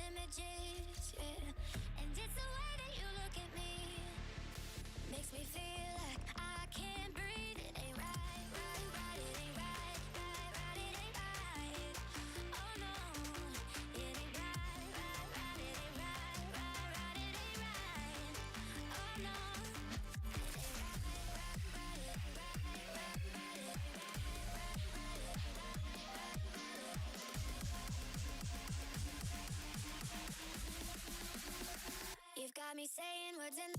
images, yeah. And it's the way that you look at me, makes me feel like I can't breathe. It ain't right, right, right. It ain't right, right, right. It ain't right. Oh no, it ain't right, right, right. It ain't right, right, right. It ain't right. Oh no, it ain't right, right, right. It ain't right, right, right. It ain't right. You've got me saying words in.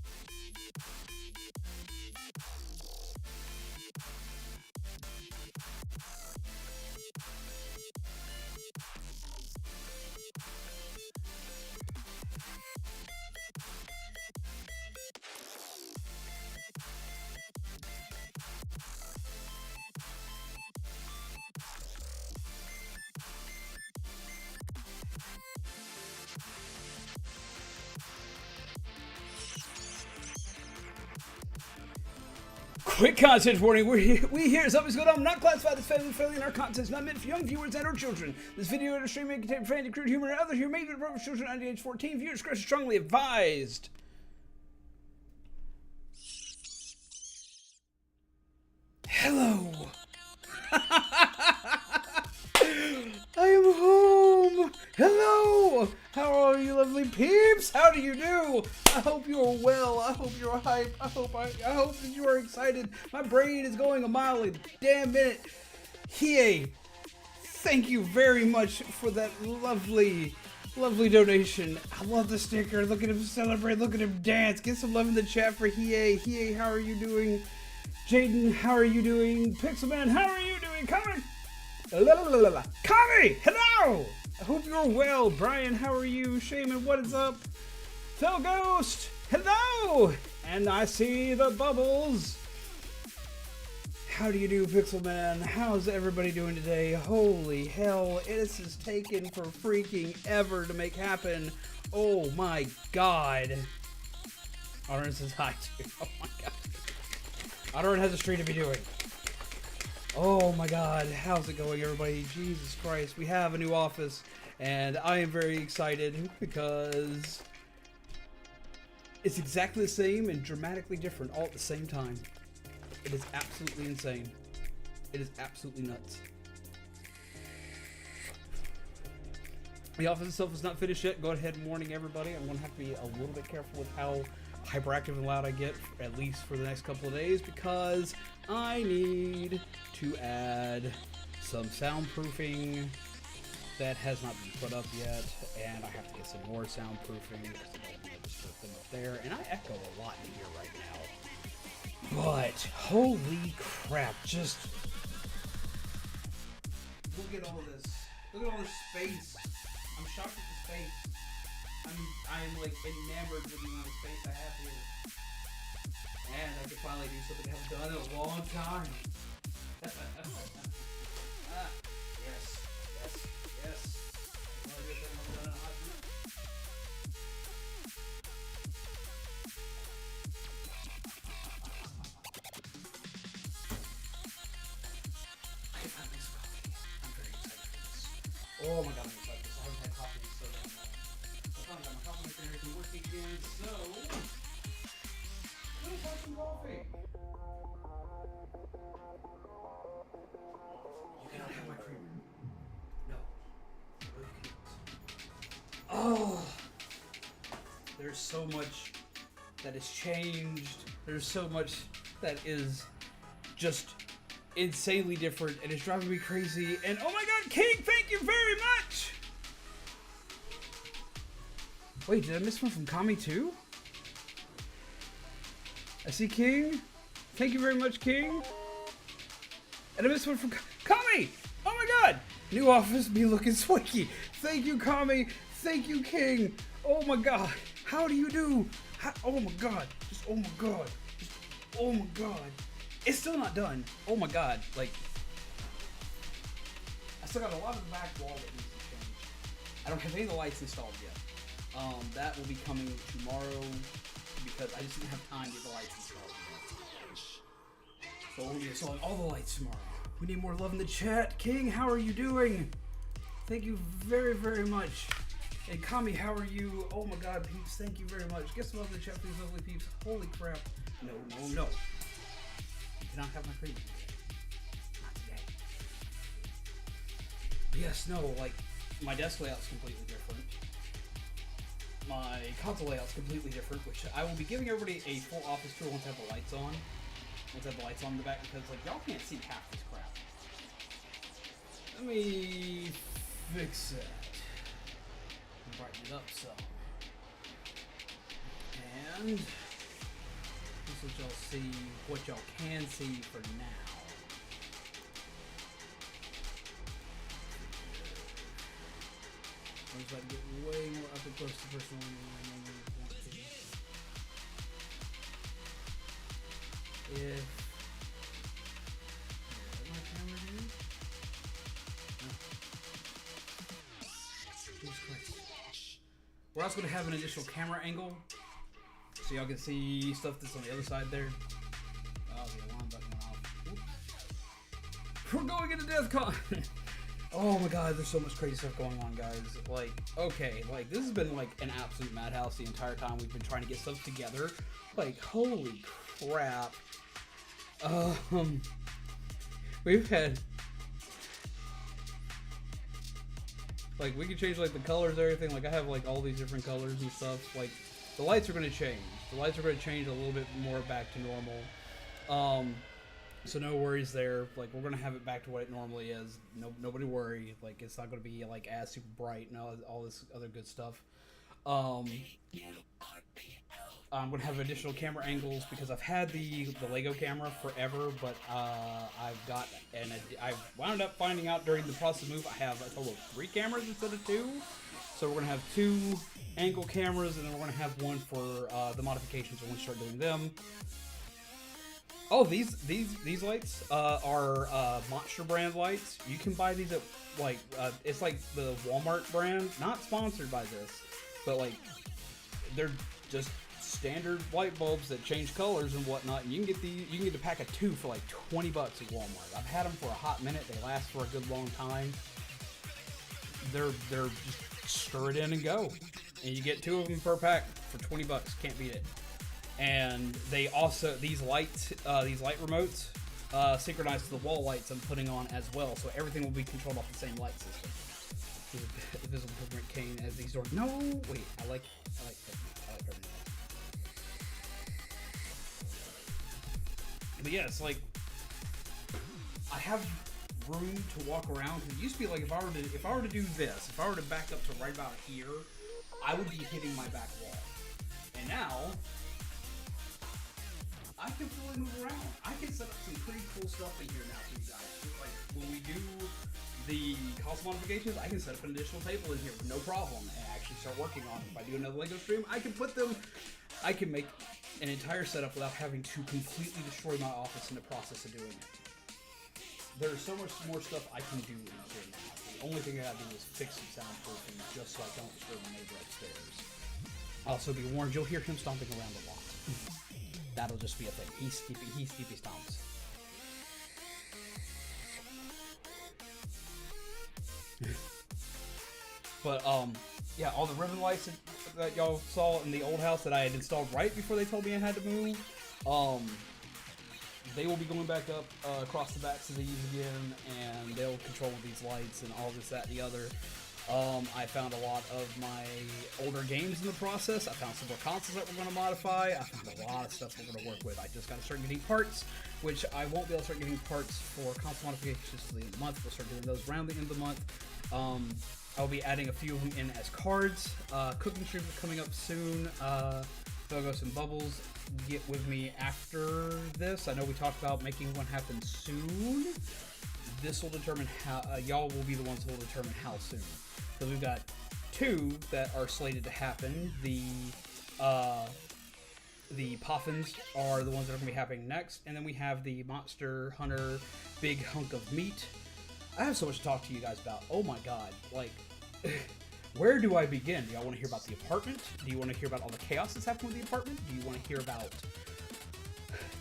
Quick content warning, we here is something's going on, not classified as family friendly, and our content is not meant for young viewers and or children. This video and stream may contain profanity, crude humor, and other humor may be appropriate for children under the age 14. Viewer discretion strongly advised. Hello. I am home. Hello. How are you, lovely peeps? How do you do? I hope you are well. I hope you're hyped. I hope that you are excited. My brain is going a mile a damn minute. Hiei, thank you very much for that lovely donation. I love the sticker. Look at him celebrate. Look at him dance. Get some love in the chat for Hiei. Hiei, how are you doing? Jaden, how are you doing? Pixelman, how are you doing? Kami, hello! I hope you're well. Brian, how are you? Shaman, what is up? Phil Ghost, hello! And I see the bubbles. How do you do, Pixelman? How's everybody doing today? Holy hell, this is taken for freaking ever to make happen. Oh my god. Oren says hi too. Oh my god. Oren has a stream to be doing. Oh my god, how's it going, everybody? Jesus Christ, we have a new office, and I am very excited because it's exactly the same and dramatically different all at the same time. It is absolutely insane. It is absolutely nuts. The office itself is not finished yet. Go ahead and warning everybody, I'm going to have to be a little bit careful with how hyperactive and loud I get, at least for the next couple of days, because I need to add some soundproofing that has not been put up yet, and I have to get some more soundproofing because I don't want to just put them up there, and I echo a lot in here right now. But holy crap, just look at all this. Look at all this space. I'm shocked at the space. I am like enamored with the amount of space I have here. And I can finally do something I haven't done in a long time. Yes. Oh my god, I'm excited. I haven't had coffee in so long. I finally got my coffee maker and everything working again, so let's have some coffee. You cannot have my creamer. No. No, you can't. Oh, there's so much that has changed. There's so much that is just insanely different, and it's driving me crazy. And oh my god, King, thank you very much. Wait, did I miss one from Kami too? I see King. Thank you very much, King. And I missed one from Kami. Oh my god, new office be looking swanky. Thank you, Kami. Thank you, King. Oh my god, how do you do? Oh my god, just oh my god, just oh my god. It's still not done. Oh my god, like, I still got a lot of the back wall that needs to change. I don't have any of the lights installed yet. That will be coming tomorrow because I just didn't have time to get the lights installed yet. So we'll be installing all the lights tomorrow. We need more love in the chat. King, how are you doing? Thank you very, very much. And Kami, how are you? Oh my god, peeps, thank you very much. Get some love in the chat, please, lovely peeps. Holy crap. No. You cannot have my cream. Not today. Yes, no, like, my desk layout's completely different. My console layout's completely different, which I will be giving everybody a full office tour once I have the lights on. Once I have the lights on in the back, because, like, y'all can't see half this crap. Let me fix that. Brighten it up some. And this is what y'all see, what y'all can see for now. I'm just about to get way more up and close to personal than I normally want to. If my camera do? Jesus Christ. We're also going to have an additional camera angle, so y'all can see stuff that's on the other side there. Oh, the alarm button went off. Oops. We're going into DeathCon! Oh my god, there's so much crazy stuff going on, guys. Like, okay, like, this has been, like, an absolute madhouse the entire time we've been trying to get stuff together. Like, holy crap. We've had... Like, we can change, like, the colors and everything. Like, I have, like, all these different colors and stuff. Like, the lights are going to change. The lights are going to change a little bit more back to normal. So no worries there. Like, we're going to have it back to what it normally is. Nobody worry. Like, it's not going to be, like, as super bright and all this other good stuff. I'm going to have additional camera angles because I've had the Lego camera forever, but I've wound up finding out during the process of move I have a total of 3 cameras instead of 2. So we're going to have 2 angle cameras, and then we're going to have one for the modifications when we start doing them. Oh, these lights are Monster brand lights. You can buy these at, like, it's like the Walmart brand. Not sponsored by this, but, like, they're just standard light bulbs that change colors and whatnot. And you can get a pack of 2 for like $20 at Walmart. I've had them for a hot minute. They last for a good long time. They're just stir it in and go, and you get 2 of them per pack for $20. Can't beat it. And they also, these light remotes synchronize to the wall lights I'm putting on as well, so everything will be controlled off the same light system. The visible footprint cane as these doors. No, wait, I like her. But yeah, it's like I have room to walk around. It used to be like if I were to do this, if I were to back up to right about here, I would be hitting my back wall. And now I can fully move around. I can set up some pretty cool stuff in here now for you guys. Like when we do the console modifications, I can set up an additional table in here with no problem and actually start working on it. If I do another Lego stream, I can make an entire setup without having to completely destroy my office in the process of doing it. There's so much more stuff I can do in here now. The only thing I gotta do is fix some soundproofing just so I don't disturb my neighbor upstairs. Also be warned, you'll hear him stomping around a lot. That'll just be a thing. He steepy stomps. But yeah, all the ribbon lights that y'all saw in the old house that I had installed right before they told me I had to move, they will be going back up across the backs of these again, and they'll control these lights and all this, that, and the other. I found a lot of my older games in the process. I found some more consoles that we're going to modify. I found a lot of stuff we're going to work with. I just got to start getting parts, which I won't be able to start getting parts for console modifications till the end of the month. We'll start doing those around the end of the month. I'll be adding a few of them in as cards. Cooking streams are coming up soon. Phogos and Bubbles, get with me after this. I know we talked about making one happen soon. This will determine how, y'all will be the ones who will determine how soon. Because we've got 2 that are slated to happen. The Poffins are the ones that are going to be happening next. And then we have the Monster Hunter Big Hunk of Meat. I have so much to talk to you guys about. Oh my god. Like, where do I begin? Do y'all want to hear about the apartment? Do you want to hear about all the chaos that's happening with the apartment? Do you want to hear about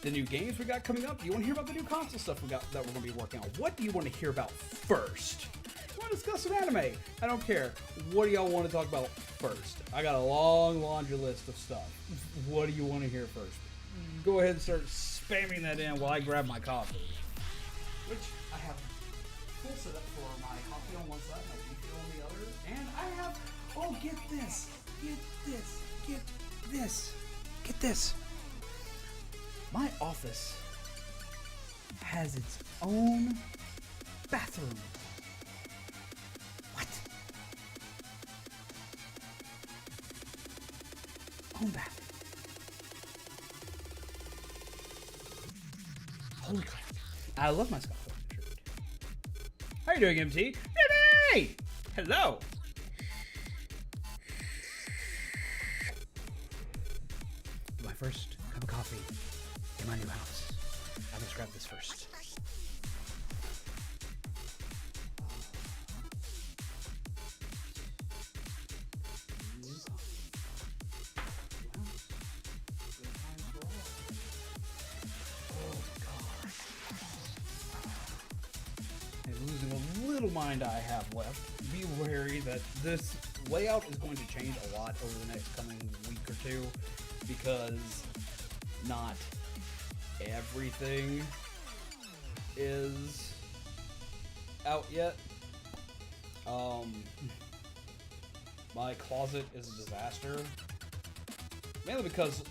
the new games we got coming up? Do you want to hear about the new console stuff that we're going to be working on? What do you want to hear about first? What want to discuss some anime. I don't care. What do y'all want to talk about first? I got a long laundry list of stuff. What do you want to hear first? Go ahead and start spamming that in while I grab my coffee. Which I have full setup for my coffee on one side, my refill on the other. And I have, oh, get this. Get this. Get this. Get this. My office has its own bathroom. What? Own bathroom. Holy crap. I love my Scotland shirt. How are you doing, MT? Hey! Hello! My first cup of coffee in my new house. I must grab this first. Losing a little mind I have left. Be wary that this layout is going to change a lot over the next coming week or two, because not everything is out yet. My closet is a disaster, mainly because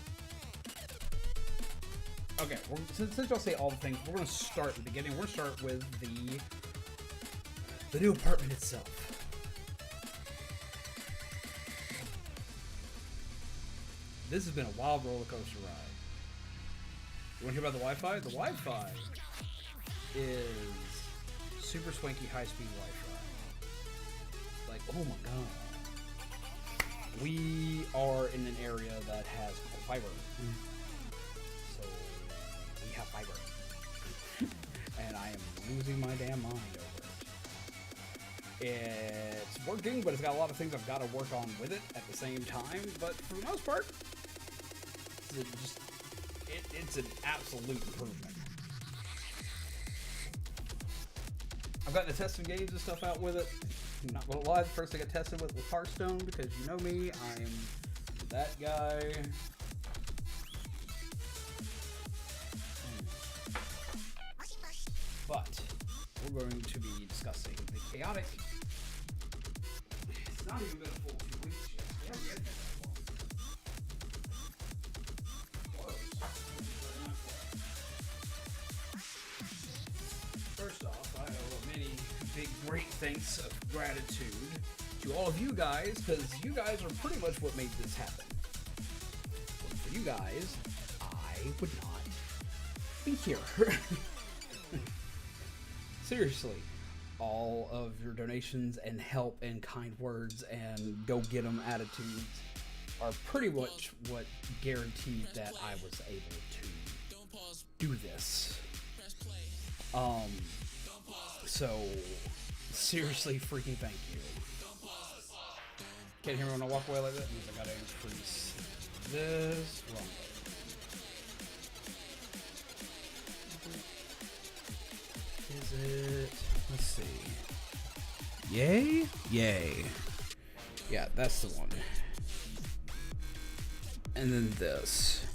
okay, since y'all say all the things, we're going to start at the beginning. We're going to start with the new apartment itself. This has been a wild roller coaster ride. You want to hear about the Wi-Fi? The Wi-Fi is super swanky high-speed Wi-Fi. Like, oh my god. We are in an area that has fiber. So we have fiber. And I am losing my damn mind over it. It's working, but it's got a lot of things I've got to work on with it at the same time. But for the most part, it's an absolute improvement. I've gotten to test some games and stuff out with it. I'm not gonna lie, the first thing I tested with was Hearthstone, because you know me, I am that guy. But we're going to be discussing the chaotic. It's not even been a full 2 weeks yet. We haven't yet had that long. First off, I owe many big great thanks of gratitude to all of you guys, because you guys are pretty much what made this happen. For you guys, I would not be here. Seriously, all of your donations and help and kind words and go get 'em attitudes are pretty much what guaranteed that I was able to do this. So seriously, freaking thank you. Can't hear me when I walk away like that. Means I gotta increase this rumble. Is it? Let's see. Yay? Yay. Yeah, that's the one. And then this.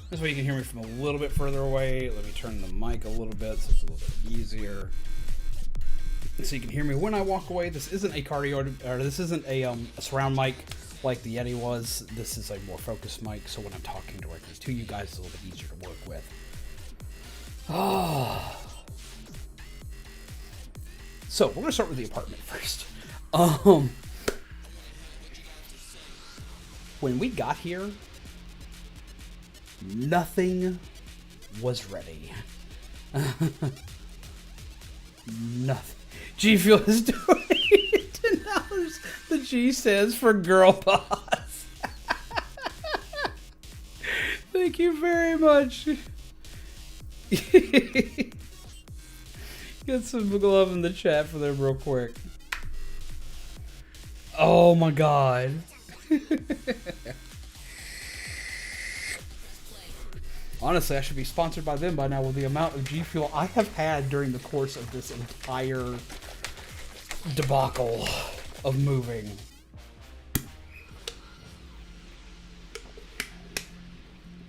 This way you can hear me from a little bit further away. Let me turn the mic a little bit so it's a little bit easier. So you can hear me when I walk away. This isn't a this isn't a surround mic like the Yeti was. This is a more focused mic, so when I'm talking directly to you guys, it's a little bit easier to work with. So we're gonna start with the apartment first. When we got here, nothing was ready. Nothing. G Fuel is doing $10. The G stands for Girl Boss. Thank you very much. Get some love in the chat for them real quick. Oh my god. Honestly, I should be sponsored by them by now with the amount of G Fuel I have had during the course of this entire debacle of moving.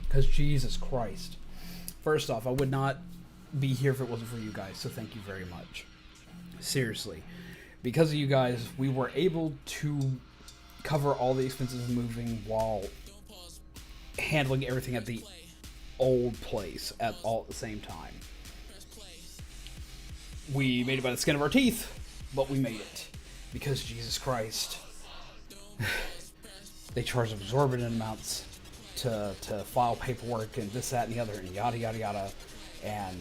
Because Jesus Christ. First off, I would not be here if it wasn't for you guys, so thank you very much. Seriously. Because of you guys, we were able to cover all the expenses of moving while handling everything at the old place all at the same time. We made it by the skin of our teeth, but we made it. Because Jesus Christ. They charge exorbitant amounts to file paperwork and this, that, and the other, and yada, yada, yada. And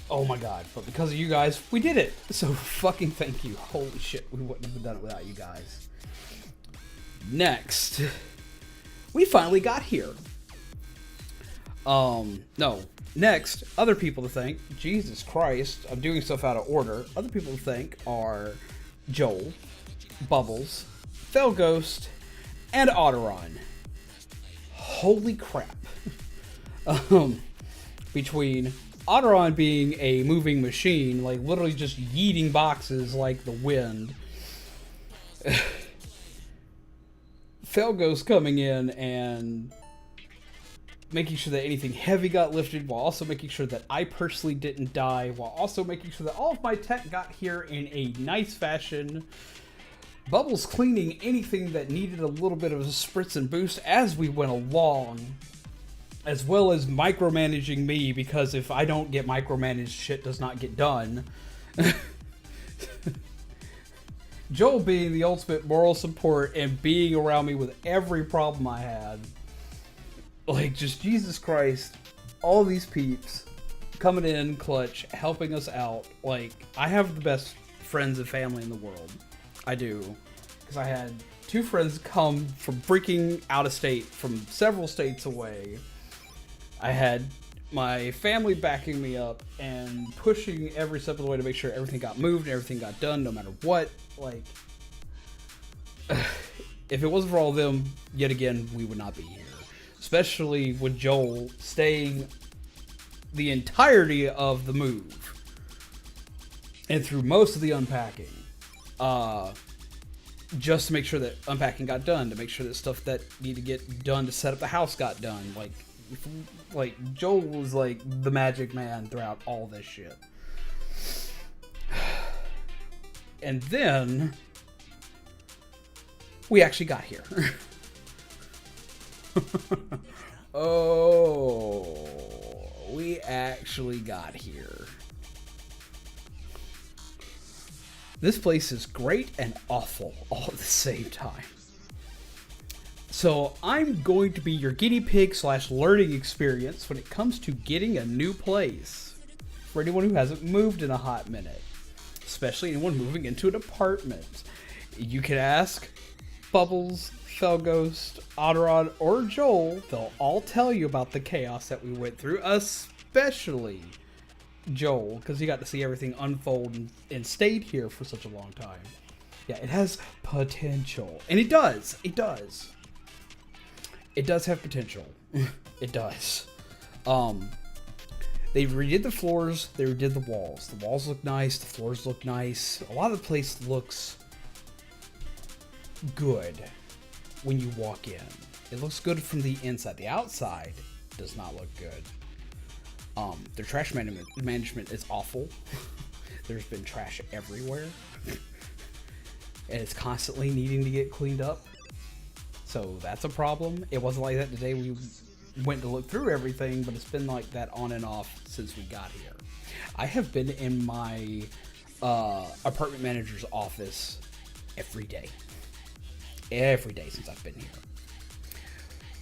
oh my god. But because of you guys, we did it. So fucking thank you. Holy shit. We wouldn't have done it without you guys. Next. We finally got here. No. Next, other people to thank. Jesus Christ. I'm doing stuff out of order. Other people to thank are Joel, Bubbles, Fell Ghost, and Otteron. Holy crap. Between Otteron being a moving machine, like literally just yeeting boxes like the wind. Fell Ghost coming in and making sure that anything heavy got lifted, while also making sure that I personally didn't die, while also making sure that all of my tech got here in a nice fashion. Bubbles cleaning anything that needed a little bit of a spritz and boost as we went along, as well as micromanaging me, because if I don't get micromanaged, shit does not get done. Joel being the ultimate moral support and being around me with every problem I had. Like, just Jesus Christ, all these peeps coming in clutch, helping us out. Like, I have the best friends and family in the world. I do. Because I had 2 friends come from freaking out of state, from several states away. I had my family backing me up and pushing every step of the way to make sure everything got moved and everything got done, no matter what. Like, if it wasn't for all of them, yet again, we would not be here. Especially with Joel staying the entirety of the move. And through most of the unpacking. Just to make sure that unpacking got done, to make sure that stuff that needed to get done to set up the house got done. Like Joel was like the magic man throughout all this shit. And then we actually got here. Oh, we actually got here. This place is great and awful all at the same time. So I'm going to be your guinea pig / learning experience when it comes to getting a new place. For anyone who hasn't moved in a hot minute. Especially anyone moving into an apartment. You can ask Bubbles, Fell Ghost, Otteron, or Joel. They'll all tell you about the chaos that we went through. Especially Joel, because he got to see everything unfold and stayed here for such a long time. Yeah, it has potential. And it does. It does. It does have potential. It does. They redid the floors. They redid the walls. The walls look nice. The floors look nice. A lot of the place looks good when you walk in. It looks good from the inside. The outside does not look good. Their trash management is awful. There's been trash everywhere. And it's constantly needing to get cleaned up. So that's a problem. It wasn't like that today. We went to look through everything, but it's been like that on and off since we got here. I have been in my apartment manager's office every day. Every day since I've been here.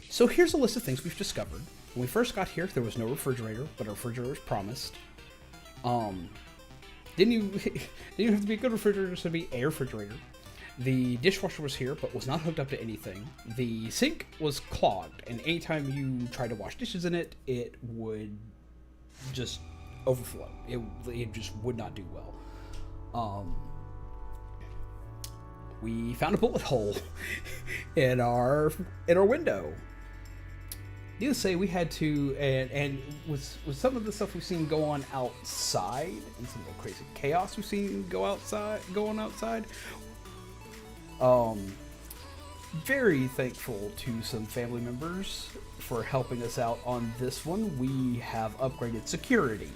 So here's a list of things we've discovered. When we first got here, there was no refrigerator, but a refrigerator was promised. Didn't have to be a good refrigerator, just to be a refrigerator. The dishwasher was here, but was not hooked up to anything. The sink was clogged, and anytime you tried to wash dishes in it, it would just overflow. It just would not do well. We found a bullet hole in our window. needless to say, we had to, and with some of the stuff we've seen go on outside, and some of the crazy chaos we've seen going outside, very thankful to some family members for helping us out on this one. We have upgraded security.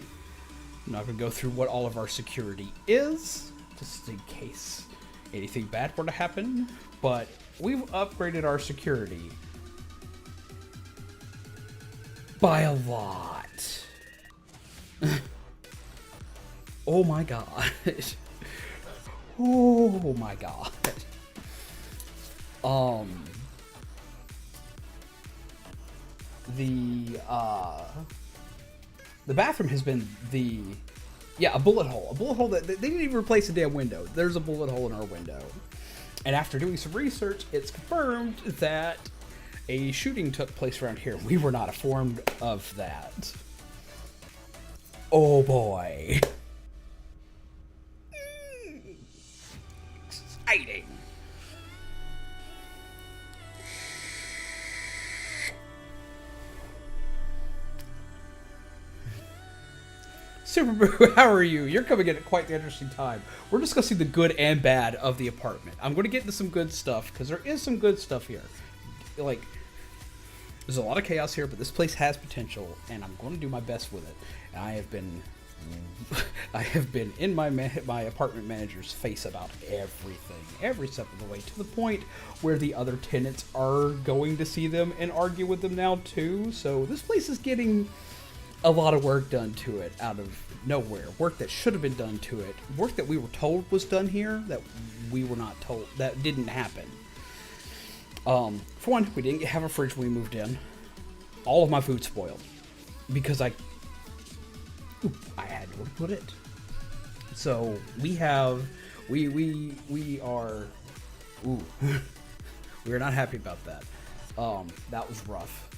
I'm not going to go through what all of our security is, just in case anything bad were to happen, but we've upgraded our security by a lot. Oh my god. Oh my god. The bathroom has been a bullet hole. A bullet hole that they didn't even replace a damn window. There's a bullet hole in our window. And after doing some research, it's confirmed that a shooting took place around here. We were not informed of that. Oh boy. Exciting. Super Boo, how are you? You're coming in at quite the interesting time. We're discussing the good and bad of the apartment. I'm going to get into some good stuff, because there is some good stuff here. Like, there's a lot of chaos here, but this place has potential, and I'm going to do my best with it. And I have been in my apartment manager's face about everything, every step of the way, to the point where the other tenants are going to see them and argue with them now too. So this place is getting a lot of work done to it out of nowhere. Work that should have been done to it. Work that we were told was done here that we were not told, that didn't happen. For one, we didn't have a fridge when we moved in. All of my food spoiled because I had to put it. So we are we're not happy about that. That was rough.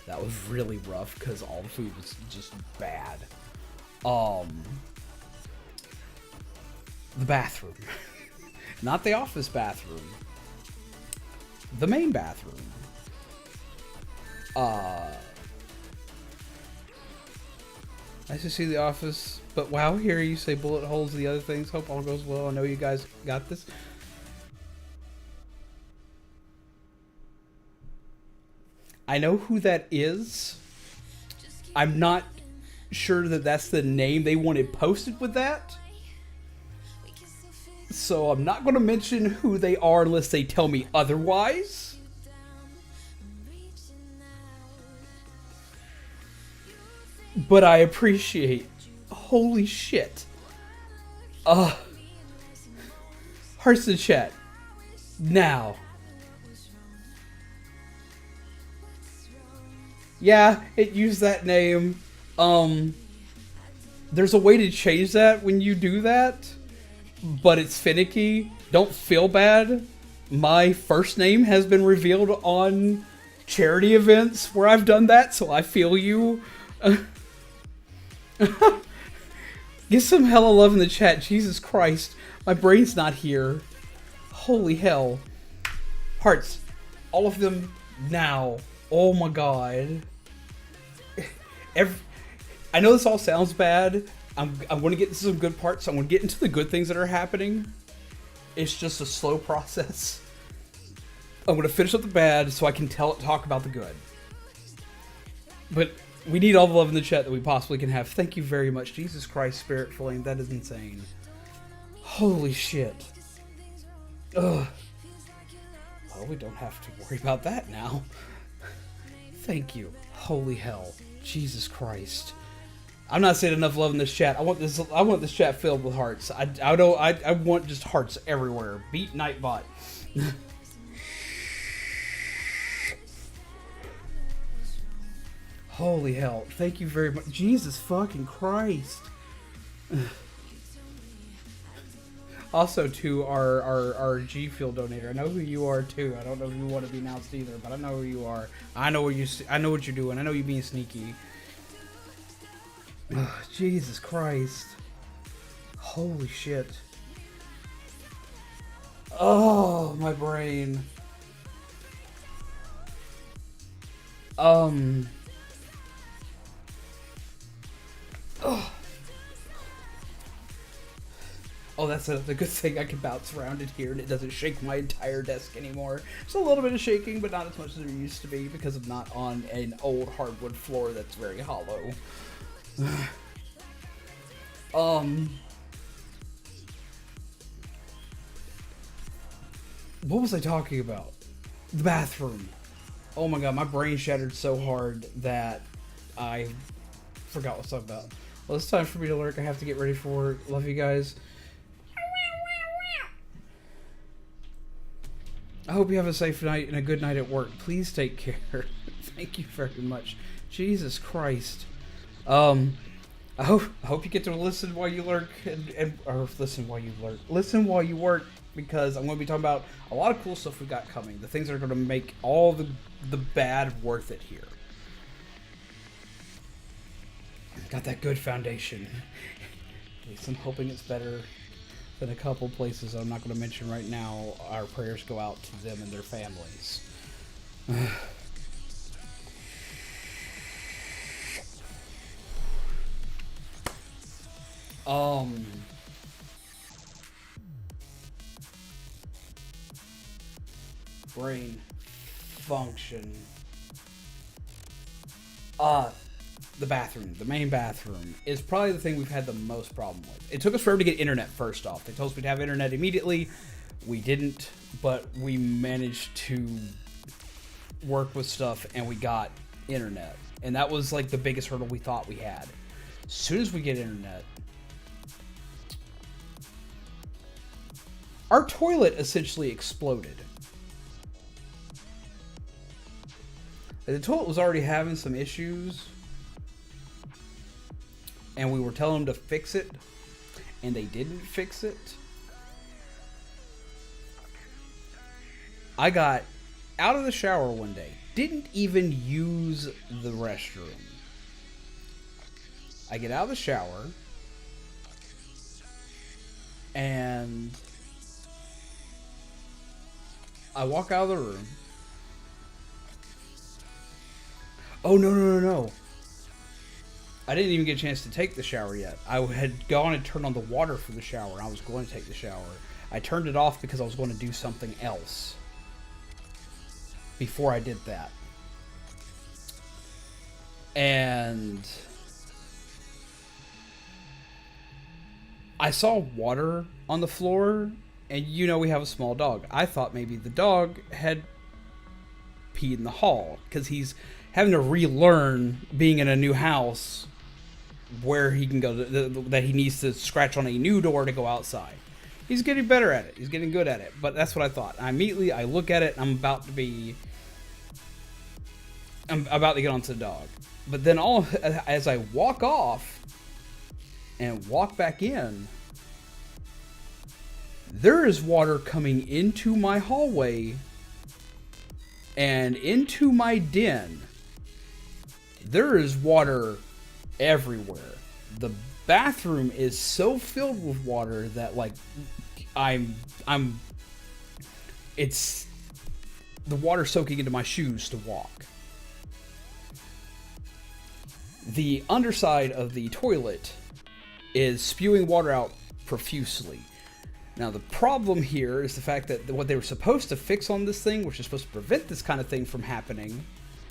That was really rough because all the food was just bad. The bathroom. Not the office bathroom. The main bathroom. Nice to see the office, but wow, here you say bullet holes, the other things. Hope all goes well. I know you guys got this. I know who that is. I'm not sure that that's the name they wanted posted with that. So I'm not going to mention who they are unless they tell me otherwise. But I appreciate. Holy shit. Hearts in chat. Now. Yeah, it used that name. There's a way to change that when you do that, but it's finicky. Don't feel bad. My first name has been revealed on charity events where I've done that, so I feel you. Get some hella love in the chat. Jesus Christ. My brain's not here. Holy hell. Hearts. All of them now. Oh my god. I know this all sounds bad. I'm going to get into some good parts. I'm going to get into the good things that are happening. It's just a slow process. I'm going to finish up the bad so I can talk about the good. But we need all the love in the chat that we possibly can have. Thank you very much. Jesus Christ, Spirit Flame. That is insane. Holy shit. Ugh. Well, we don't have to worry about that now. Thank you. Holy hell. Jesus Christ. I'm not saying enough love in this chat. I want this chat filled with hearts. I want just hearts everywhere. Beat Nightbot. Holy hell. Thank you very much. Jesus fucking Christ. Also to our G Fuel donator. I know who you are too. I don't know if you want to be announced either, but I know who you are. I know what you're doing. I know you being sneaky. Jesus Christ. Holy shit. Oh, my brain. Oh. Oh, that's the good thing. I can bounce around it here and it doesn't shake my entire desk anymore. It's a little bit of shaking, but not as much as it used to be because I'm not on an old hardwood floor that's very hollow. What was I talking about? The bathroom. Oh my god, my brain shattered so hard that I forgot what I was talking about. Well, it's time for me to lurk. I have to get ready for work. Love you guys. I hope you have a safe night and a good night at work. Please take care. Thank you very much. Jesus Christ. I hope you get to listen while you lurk or listen while you lurk. Listen while you work, because I'm going to be talking about a lot of cool stuff we got coming. The things that are going to make all the bad worth it here. Got that good foundation. At least I'm hoping it's better than a couple places I'm not going to mention right now. Our prayers go out to them and their families. Brain function. The bathroom, the main bathroom, is probably the thing we've had the most problem with. It took us forever to get internet first off. They told us we'd have internet immediately. We didn't, but we managed to work with stuff and we got internet. And that was like the biggest hurdle we thought we had. As soon as we get internet, our toilet essentially exploded. The toilet was already having some issues, and we were telling them to fix it, and they didn't fix it. I got out of the shower one day, didn't even use the restroom. I get out of the shower, and I walk out of the room. Oh, no. I didn't even get a chance to take the shower yet. I had gone and turned on the water for the shower. I was going to take the shower. I turned it off because I was going to do something else before I did that. And I saw water on the floor, and you know we have a small dog. I thought maybe the dog had peed in the hall because he's having to relearn being in a new house where he can go, that he needs to scratch on a new door to go outside. He's getting better at it. He's getting good at it. But that's what I thought. I look at it, and I'm about to get onto the dog. But then as I walk off and walk back in, there is water coming into my hallway and into my den. There is water everywhere. The bathroom is so filled with water that it's the water soaking into my shoes to walk. The underside of the toilet is spewing water out profusely. Now, the problem here is the fact that what they were supposed to fix on this thing, which is supposed to prevent this kind of thing from happening,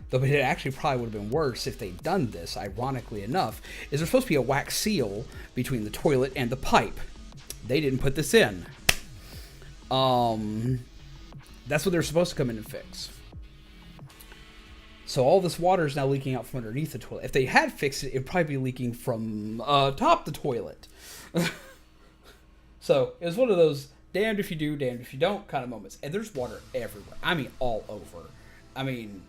though it actually probably would have been worse if they'd done this, ironically enough, is there's supposed to be a wax seal between the toilet and the pipe. They didn't put this in. That's what they're supposed to come in and fix. So all this water is now leaking out from underneath the toilet. If they had fixed it, it'd probably be leaking from top the toilet. So it was one of those damned if you do, damned if you don't kind of moments. And there's water everywhere. I mean, all over. I mean,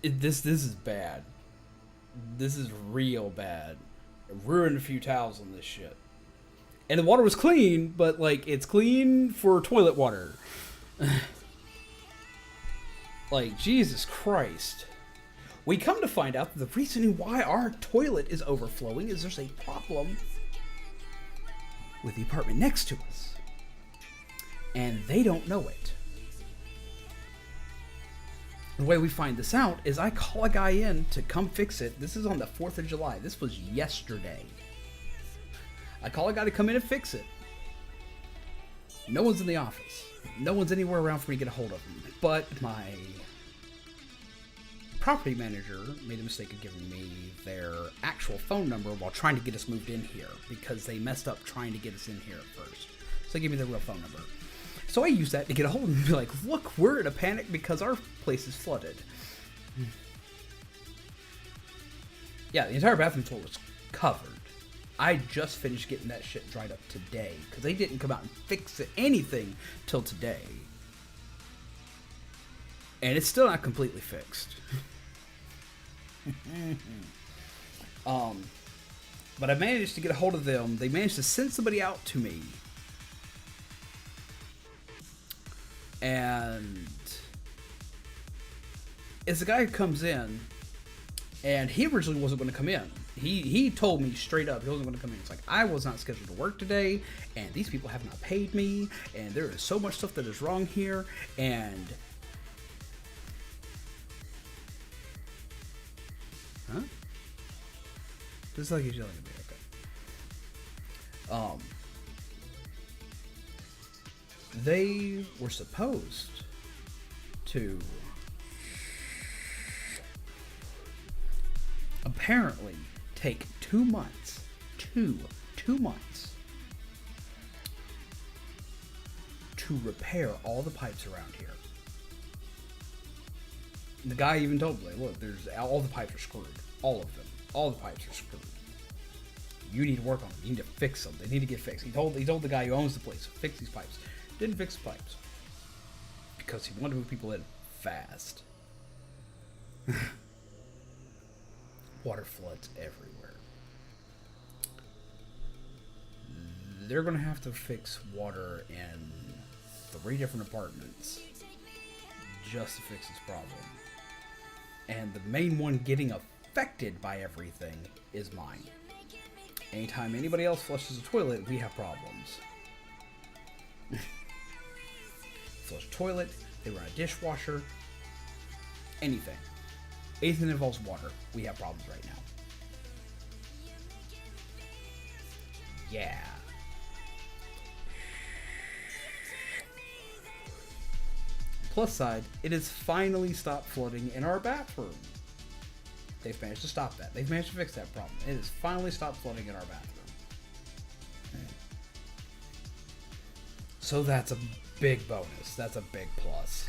this is bad. This is real bad. It ruined a few towels on this shit. And the water was clean, but like it's clean for toilet water. Like, Jesus Christ. We come to find out that the reason why our toilet is overflowing is there's a problem with the apartment next to us. And they don't know it. The way we find this out is I call a guy in to come fix it. This is on the 4th of July. This was yesterday. I call a guy to come in and fix it. No one's in the office. No one's anywhere around for me to get a hold of him. But my property manager made a mistake of giving me their actual phone number while trying to get us moved in here because they messed up trying to get us in here at first. So they gave me their real phone number. So I used that to get a hold of them and be like, look, we're in a panic because our place is flooded. Yeah, the entire bathroom floor was covered. I just finished getting that shit dried up today because they didn't come out and fix anything till today. And it's still not completely fixed. But I managed to get a hold of them. They managed to send somebody out to me. And it's a guy who comes in, and he originally wasn't going to come in. He told me straight up he wasn't going to come in. It's like, I was not scheduled to work today, and these people have not paid me, and there is so much stuff that is wrong here, and... Huh? Just like he's yelling at me, okay. They were supposed to apparently take 2 months, two months to repair all the pipes around here. The guy even told me, look, there's all the pipes are screwed. All of them. All the pipes are screwed. You need to work on them. You need to fix them. They need to get fixed. He told the guy who owns the place, fix these pipes. Didn't fix the pipes. Because he wanted to move people in fast. Water floods everywhere. They're going to have to fix water in 3 different apartments just to fix this problem. And the main one getting affected by everything is mine. Anytime anybody else flushes a toilet, we have problems. Flush a toilet, they run a dishwasher, anything. Anything that involves water, we have problems right now. Yeah. Plus side, it has finally stopped flooding in our bathroom. They've managed to stop that. They've managed to fix that problem. It has finally stopped flooding in our bathroom. So that's a big bonus. That's a big plus.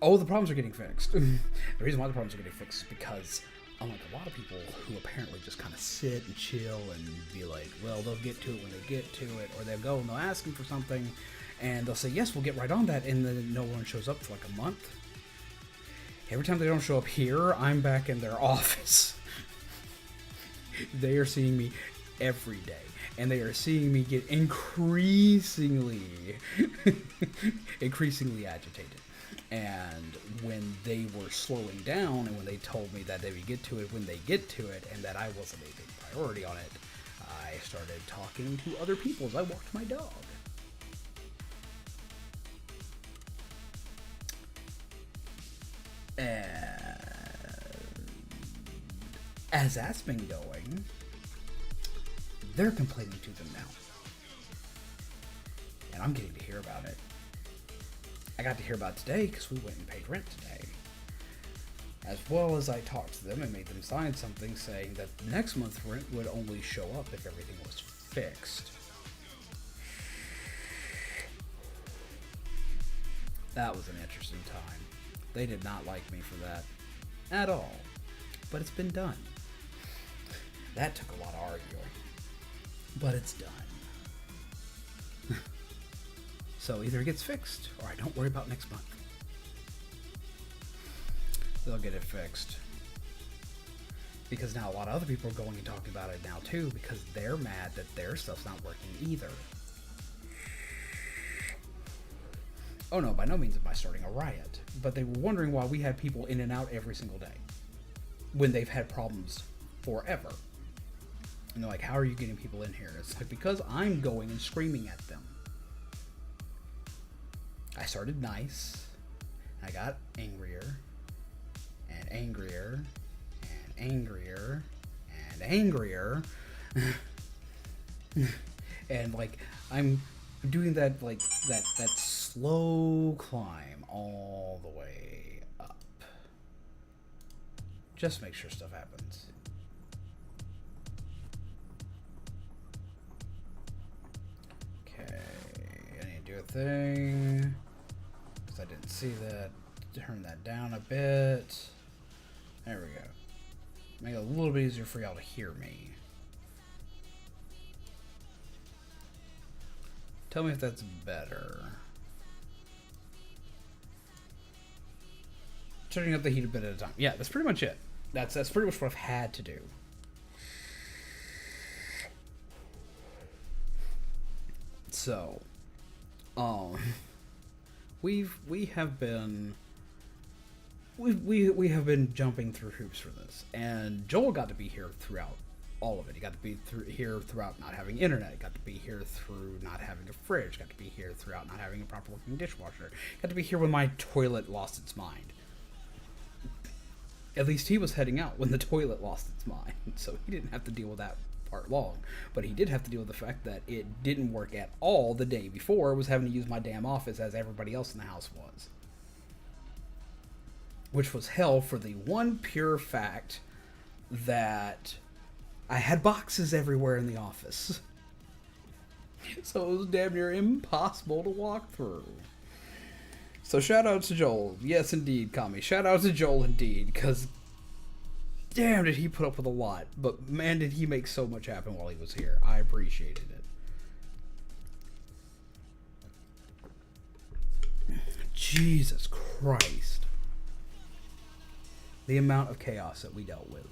Oh, the problems are getting fixed. The reason why the problems are getting fixed is because, unlike a lot of people who apparently just kind of sit and chill and be like, well, they'll get to it when they get to it, or they'll go and they'll ask them for something, and they'll say, yes, we'll get right on that, and then no one shows up for like a month. Every time they don't show up here, I'm back in their office. They are seeing me every day, and they are seeing me get increasingly agitated. And when they were slowing down, and when they told me that they would get to it when they get to it, and that I wasn't a big priority on it, I started talking to other people as I walked my dog. And as that's been going, they're complaining to them now. And I'm getting to hear about it. I got to hear about it today because we went and paid rent today. As well as I talked to them and made them sign something saying that next month's rent would only show up if everything was fixed. That was an interesting time. They did not like me for that at all. But it's been done. That took a lot of arguing. But it's done. So either it gets fixed, or I don't worry about next month. They'll get it fixed. Because now a lot of other people are going and talking about it now too, because they're mad that their stuff's not working either. Oh no, by no means am I starting a riot. But they were wondering why we had people in and out every single day. When they've had problems forever. And they're like, how are you getting people in here? It's like, because I'm going and screaming at them. I started nice. I got angrier and angrier and angrier and angrier. And like I'm doing that like that slow climb all the way up. Just make sure stuff happens. Okay, I need to do a thing. Because I didn't see that. Turn that down a bit. There we go. Make it a little bit easier for y'all to hear me. Tell me if that's better. Turning up the heat a bit at a time. Yeah, that's pretty much it. That's pretty much what I've had to do. So, we have been jumping through hoops for this, and Joel got to be here throughout all of it. He got to be here throughout not having internet. He got to be here through not having a fridge. Got to be here throughout not having a proper working dishwasher. Got to be here when my toilet lost its mind. At least he was heading out when the toilet lost its mind, so he didn't have to deal with that part long. But he did have to deal with the fact that it didn't work at all the day before. Was having to use my damn office as everybody else in the house was. Which was hell for the one pure fact that I had boxes everywhere in the office. So it was damn near impossible to walk through. So shout out to Joel. Yes, indeed, Kami. Shout out to Joel, indeed, because damn did he put up with a lot. But man, did he make so much happen while he was here. I appreciated it. Jesus Christ. The amount of chaos that we dealt with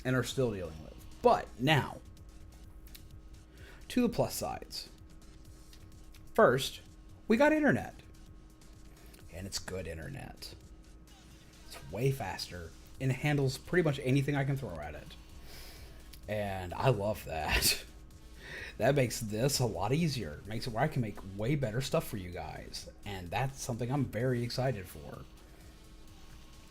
and are still dealing with. But now, to the plus sides. First, we got internet. And it's good internet. It's way faster and it handles pretty much anything I can throw at it. And I love that. That makes this a lot easier. It makes it where I can make way better stuff for you guys. And that's something I'm very excited for.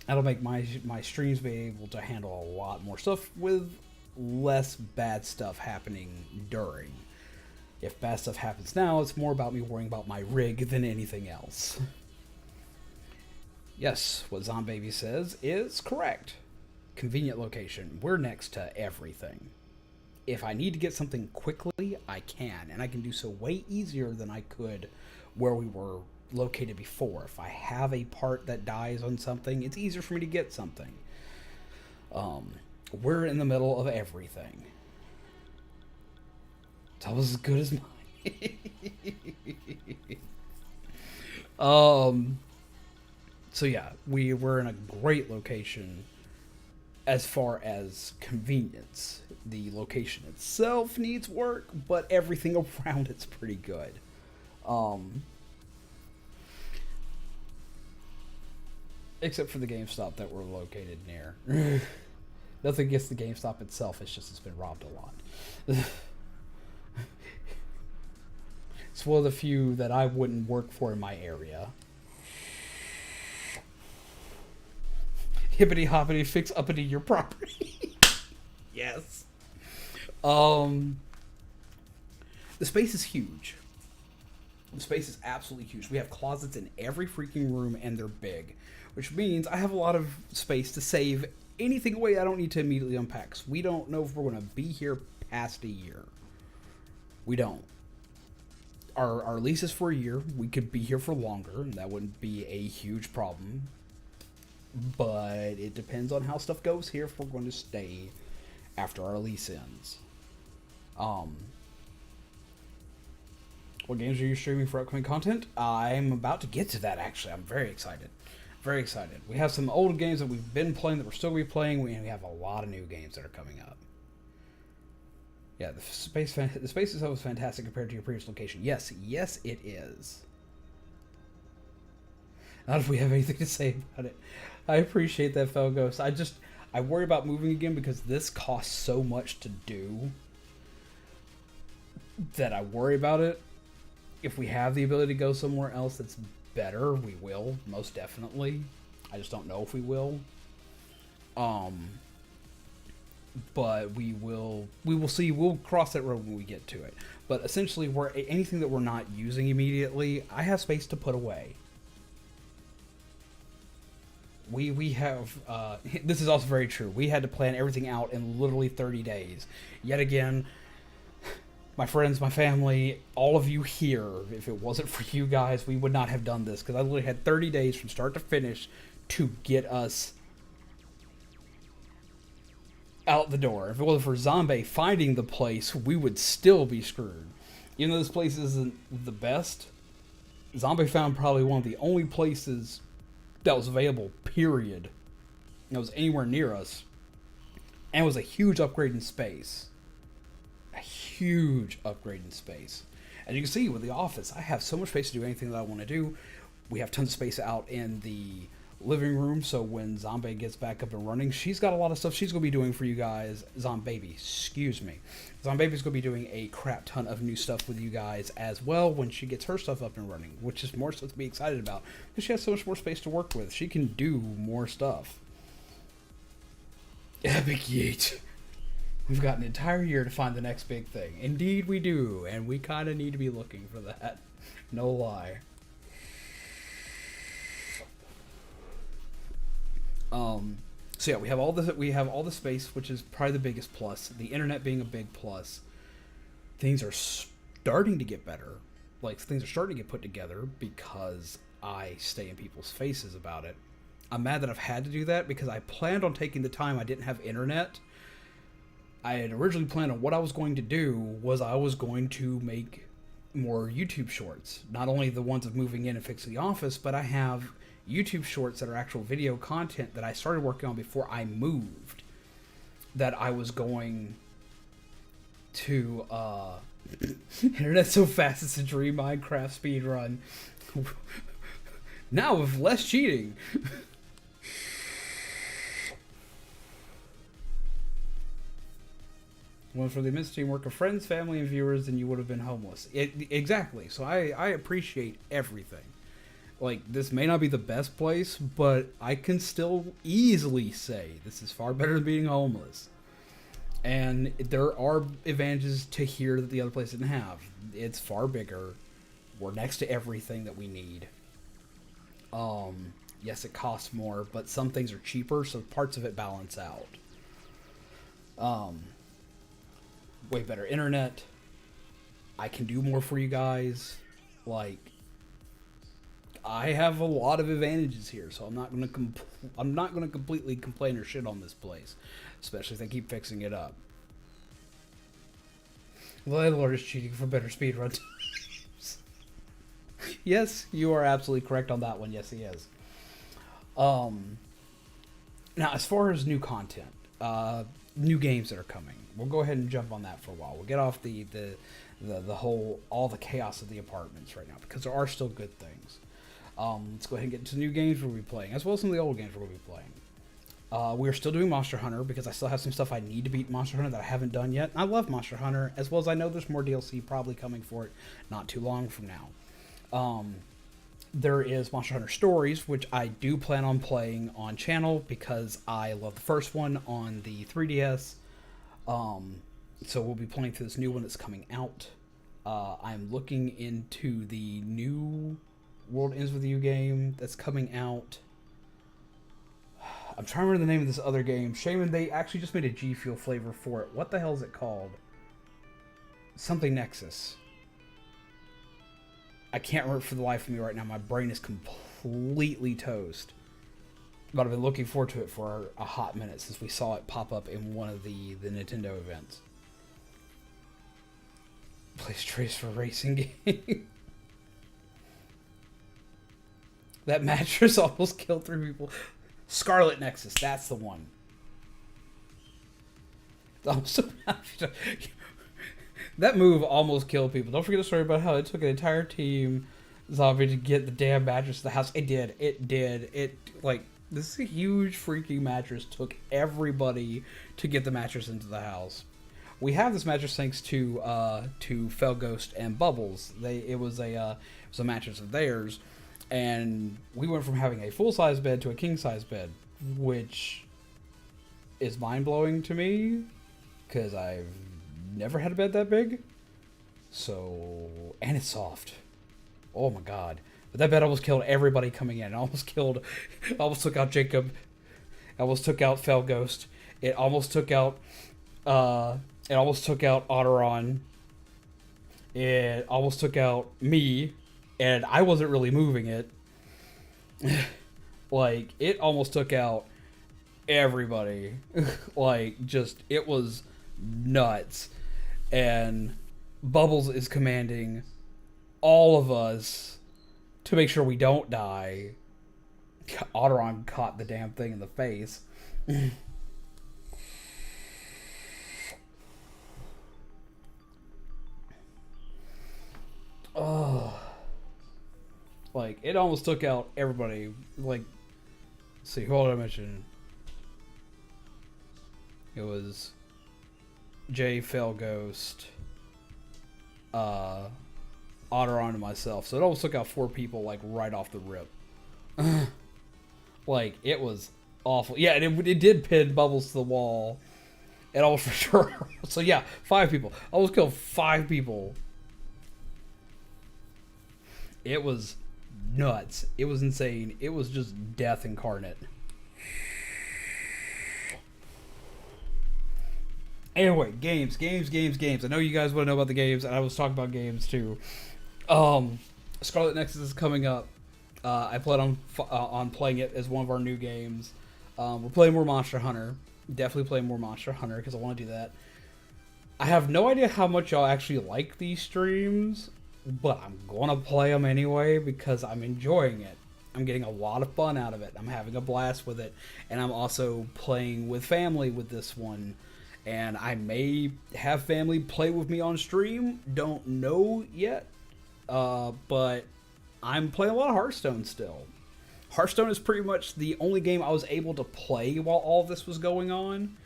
That'll make my streams be able to handle a lot more stuff with less bad stuff happening during. If bad stuff happens now, it's more about me worrying about my rig than anything else. Yes, what Zombaby says is correct. Convenient location. We're next to everything. If I need to get something quickly, I can. And I can do so way easier than I could where we were located before. If I have a part that dies on something, it's easier for me to get something. We're in the middle of everything. It's almost as good as mine. So yeah, we're in a great location as far as convenience. The location itself needs work, but everything around it's pretty good. Except for the GameStop that we're located near. Nothing against the GameStop itself, it's been robbed a lot. It's one of the few that I wouldn't work for in my area. Hippity hoppity fix uppity your property. Yes. The space is huge. The space is absolutely huge. We have closets in every freaking room and they're big. Which means I have a lot of space to save anything away I don't need to immediately unpack. So we don't know if we're going to be here past a year. We don't. Our lease is for a year. We could be here for longer, and that wouldn't be a huge problem. But it depends on how stuff goes here if we're going to stay after our lease ends. What games are you streaming for upcoming content? I'm about to get to that, actually. I'm very excited. Very excited. We have some old games that we've been playing that we're still going to be playing, and we have a lot of new games that are coming up. Yeah, the space itself is fantastic compared to your previous location. Yes, it is. Not if we have anything to say about it. I appreciate that, Felghost. I worry about moving again because this costs so much to do that I worry about it. If we have the ability to go somewhere else that's better, we will, most definitely. I just don't know if we will. But we will see. We'll cross that road when we get to it. But essentially, anything that we're not using immediately, I have space to put away. We have, this is also very true. We had to plan everything out in literally 30 days. Yet again, my friends, my family, all of you here, if it wasn't for you guys, we would not have done this. Because I literally had 30 days from start to finish to get us out the door. If it wasn't for Zombie finding the place, we would still be screwed. Even though this place isn't the best, Zombie found probably one of the only places that was available, period, that was anywhere near us, and it was a huge upgrade in space. A huge upgrade in space. As you can see with the office, I have so much space to do anything that I want to do. We have tons of space out in the living room, so when Zombie gets back up and running, she's got a lot of stuff she's going to be doing for you guys. Zombaby, excuse me. Zombaby's going to be doing a crap ton of new stuff with you guys as well when she gets her stuff up and running, which is more stuff to be excited about because she has so much more space to work with. She can do more stuff. Epic yeet. We've got an entire year to find the next big thing. Indeed we do, and we kind of need to be looking for that. No lie. So yeah, we have all the space, which is probably the biggest plus. The internet being a big plus. Things are starting to get better. Like, things are starting to get put together because I stay in people's faces about it. I'm mad that I've had to do that because I planned on taking the time I didn't have internet. I had originally planned on what I was going to do was I was going to make more YouTube shorts. Not only the ones of moving in and fixing the office, but I have YouTube shorts that are actual video content that I started working on before I moved, that I was going to internet so fast it's a dream Minecraft speedrun now with less cheating. One for the immense teamwork of friends, family, and viewers, then you would have been homeless. Exactly. So I appreciate everything. Like, this may not be the best place, but I can still easily say this is far better than being homeless. And there are advantages to here that the other place didn't have. It's far bigger. We're next to everything that we need. Yes, it costs more, but some things are cheaper, so parts of it balance out. Way better internet. I can do more for you guys. Like, I have a lot of advantages here, so I'm not gonna completely complain or shit on this place, especially if they keep fixing it up. The landlord is cheating for better speedrun times. Yes, you are absolutely correct on that one. Yes, he is. Now, as far as new content, new games that are coming, we'll go ahead and jump on that for a while. We'll get off the whole all the chaos of the apartments right now because there are still good things. Let's go ahead and get into new games we'll be playing, as well as some of the old games we'll be playing. We're still doing Monster Hunter because I still have some stuff I need to beat Monster Hunter that I haven't done yet. I love Monster Hunter, as well as I know there's more DLC probably coming for it not too long from now. There is Monster Hunter Stories, which I do plan on playing on channel because I love the first one on the 3DS. So we'll be playing through this new one that's coming out. I'm looking into the new World Ends With You game that's coming out. I'm trying to remember the name of this other game. Shaman, they actually just made a G Fuel flavor for it. What the hell is it called? Something Nexus. I can't remember for the life of me right now. My brain is completely toast. But I've been looking forward to it for a hot minute since we saw it pop up in one of the Nintendo events. Place Trace for racing game. That mattress almost killed 3 people. Scarlet Nexus, that's the one. That move almost killed people. Don't forget the story about how it took an entire team zombie to get the damn mattress to the house. It did. Like, this huge freaking mattress took everybody to get the mattress into the house. We have this mattress thanks to Felghost and Bubbles. It was a mattress of theirs. And we went from having a full-size bed to a king-size bed, which is mind-blowing to me, because I've never had a bed that big. So, and it's soft. Oh my god. But that bed almost killed everybody coming in. It almost took out Jacob. It almost took out Fell Ghost. It almost took out Otteron. It almost took out me, and I wasn't really moving it. Like, it almost took out everybody. Like, just, it was nuts. And Bubbles is commanding all of us to make sure we don't die. Otteron caught the damn thing in the face. Oh. Like, it almost took out everybody. Like, let's see, who did I mention? It was Jay, Fell Ghost, Otteron, and myself. So it almost took out 4 people, like, right off the rip. Like, it was awful. Yeah, and it did pin Bubbles to the wall. It almost for sure. So yeah, 5 people. I almost killed 5 people. It was nuts. It was insane. It was just death incarnate. Anyway, games. I know you guys want to know about the games, and I was talking about games too. Scarlet Nexus is coming up. I plan on playing it as one of our new games. We're playing more Monster Hunter. Definitely playing more Monster Hunter because I want to do that. I have no idea how much y'all actually like these streams, but I'm going to play them anyway because I'm enjoying it. I'm getting a lot of fun out of it. I'm having a blast with it. And I'm also playing with family with this one. And I may have family play with me on stream. Don't know yet. But I'm playing a lot of Hearthstone still. Hearthstone is pretty much the only game I was able to play while all of this was going on.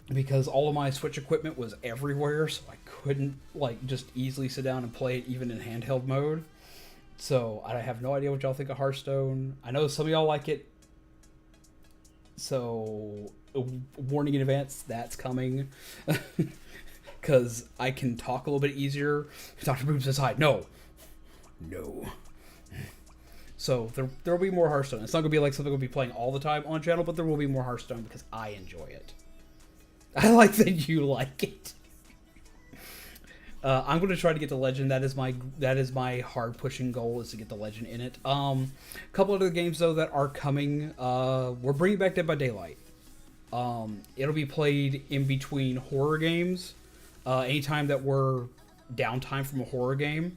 Because all of my Switch equipment was everywhere, so I couldn't, like, just easily sit down and play it even in handheld mode. So, I have no idea what y'all think of Hearthstone. I know some of y'all like it. So, warning in advance, that's coming. Because I can talk a little bit easier. Dr. Boom says hi. No. So, there will be more Hearthstone. It's not going to be like something we'll be playing all the time on channel, but there will be more Hearthstone because I enjoy it. I like that you like it. I'm going to try to get to Legend. That is my hard pushing goal, is to get the Legend in it. A couple other games though that are coming. We're bringing back Dead by Daylight. It'll be played in between horror games. Anytime that we're downtime from a horror game,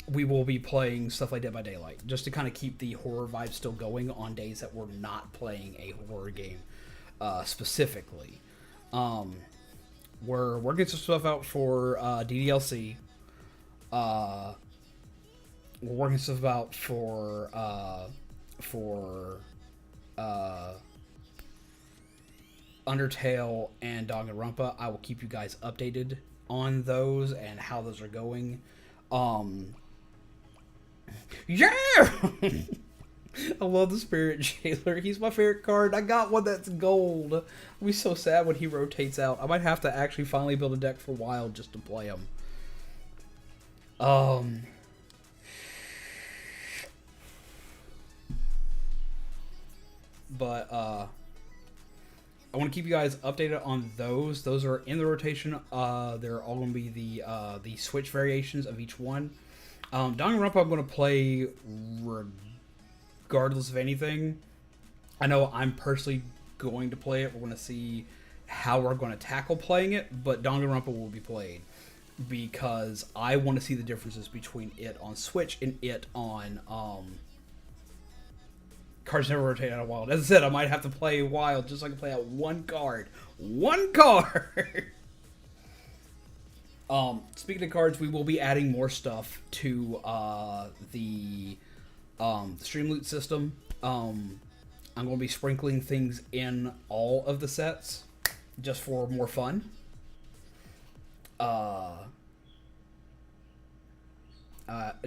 we will be playing stuff like Dead by Daylight, just to kind of keep the horror vibe still going on days that we're not playing a horror game. Specifically, we're working some stuff out for DDLC. We're working stuff out for Undertale and Danganronpa. I will keep you guys updated on those and how those are going. Yeah. I love the Spirit Jailer. He's my favorite card. I got one that's gold. I'll be so sad when he rotates out. I might have to actually finally build a deck for Wild just to play him. But I want to keep you guys updated on those. Those are in the rotation. They're all going to be the Switch variations of each one. Danganronpa I'm going to play regardless of anything. I know I'm personally going to play it. We're going to see how we're going to tackle playing it, but Danganronpa will be played because I want to see the differences between it on Switch and it on cards never rotate out of Wild. As I said, I might have to play Wild just so I can play out one card. One card! Speaking of cards, we will be adding more stuff to the stream loot system. I'm going to be sprinkling things in all of the sets just for more fun.